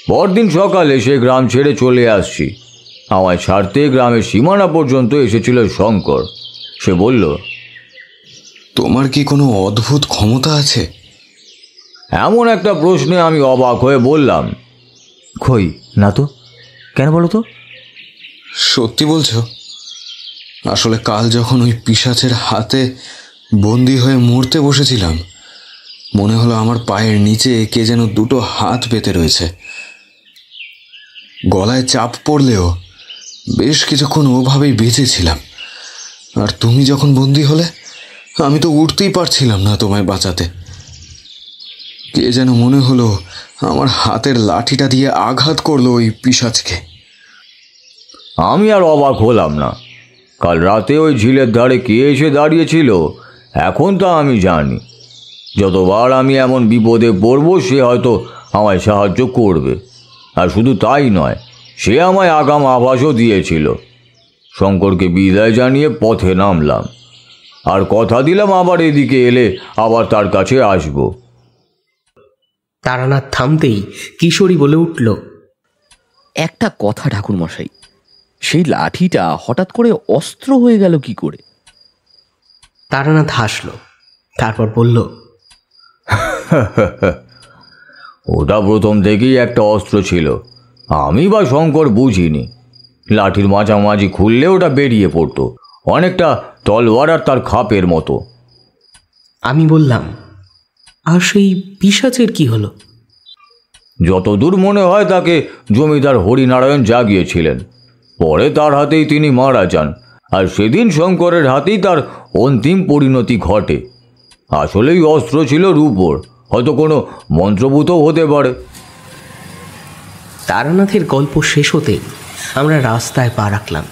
পরদিন সকালে সে গ্রাম ছেড়ে চলে আসছি। আমায় ছাড়তে গ্রামের সীমানা পর্যন্ত এসেছিল শঙ্কর। সে বলল, তোমার কি কোনো অদ্ভুত ক্ষমতা আছে? এমন একটা প্রশ্নে আমি অবাক হয়ে বললাম, কই না তো, কেন বলো তো? সত্যি বলছো? আসলে কাল যখন ওই পিশাচের হাতে বন্দি হয়ে মরতে বসেছিলাম, মনে হলো আমার পায়ের নিচে কে যেন দুটো হাত পেতে রয়েছে। গলায় চাপ পড়লেও বেশ কিছুক্ষণ ওভাবেই বেঁচেছিলাম। আর তুমি যখন বন্দি হলে, আমি তো উঠতেই পারছিলাম না তোমায় বাঁচাতে। কে যেন মনে হলো আমার হাতের লাঠিটা দিয়ে আঘাত করলো ওই পিশাচকে। আমি আর অবাক হলাম না। কাল রাতে ওই ঝিলের ধারে কে এসে দাঁড়িয়েছিল এখন তা আমি জানি। যতবার আমি এমন বিপদে পড়ব সে হয়তো আমায় সাহায্য করবে। আর শুধু তাই নয়, সে আমায় আগাম আভাসও দিয়েছিল। শঙ্করকে বিদায় জানিয়ে পথে নামলাম, আর কথা দিলাম আবার এদিকে এলে আবার তার কাছে আসব। তারানাথ থামতেই কিশোরী বলে উঠল, একটা কথা ঠাকুরমশাই, সেই লাঠিটা হঠাৎ করে অস্ত্র হয়ে গেল কি করে? তারানাথ হাসল, তারপর বলল, ওটা প্রথম থেকেই একটা অস্ত্র ছিল। আমি বা শঙ্কর বুঝিনি। লাঠির মাঝামাঝি খুললে ওটা বেরিয়ে পড়তো, অনেকটা তলোয়ার আর তার খাপের মতো। আমি বললাম, আর সেই পিশাচের কি হলো? যতদূর মনে হয় তাকে জমিদার হরিনারায়ণ জাগিয়েছিলেন। পরে তার হাতেই তিনি মারা যান, আর সেদিন শঙ্করের হাতেই তার অন্তিম পরিণতি ঘটে। আসলেই অস্ত্র ছিল রূপোর, হয়তো কোনো মন্ত্রভূত হতে পারে। তারানাথের গল্প শেষ হতেই আমরা রাস্তায় পা রাখলাম।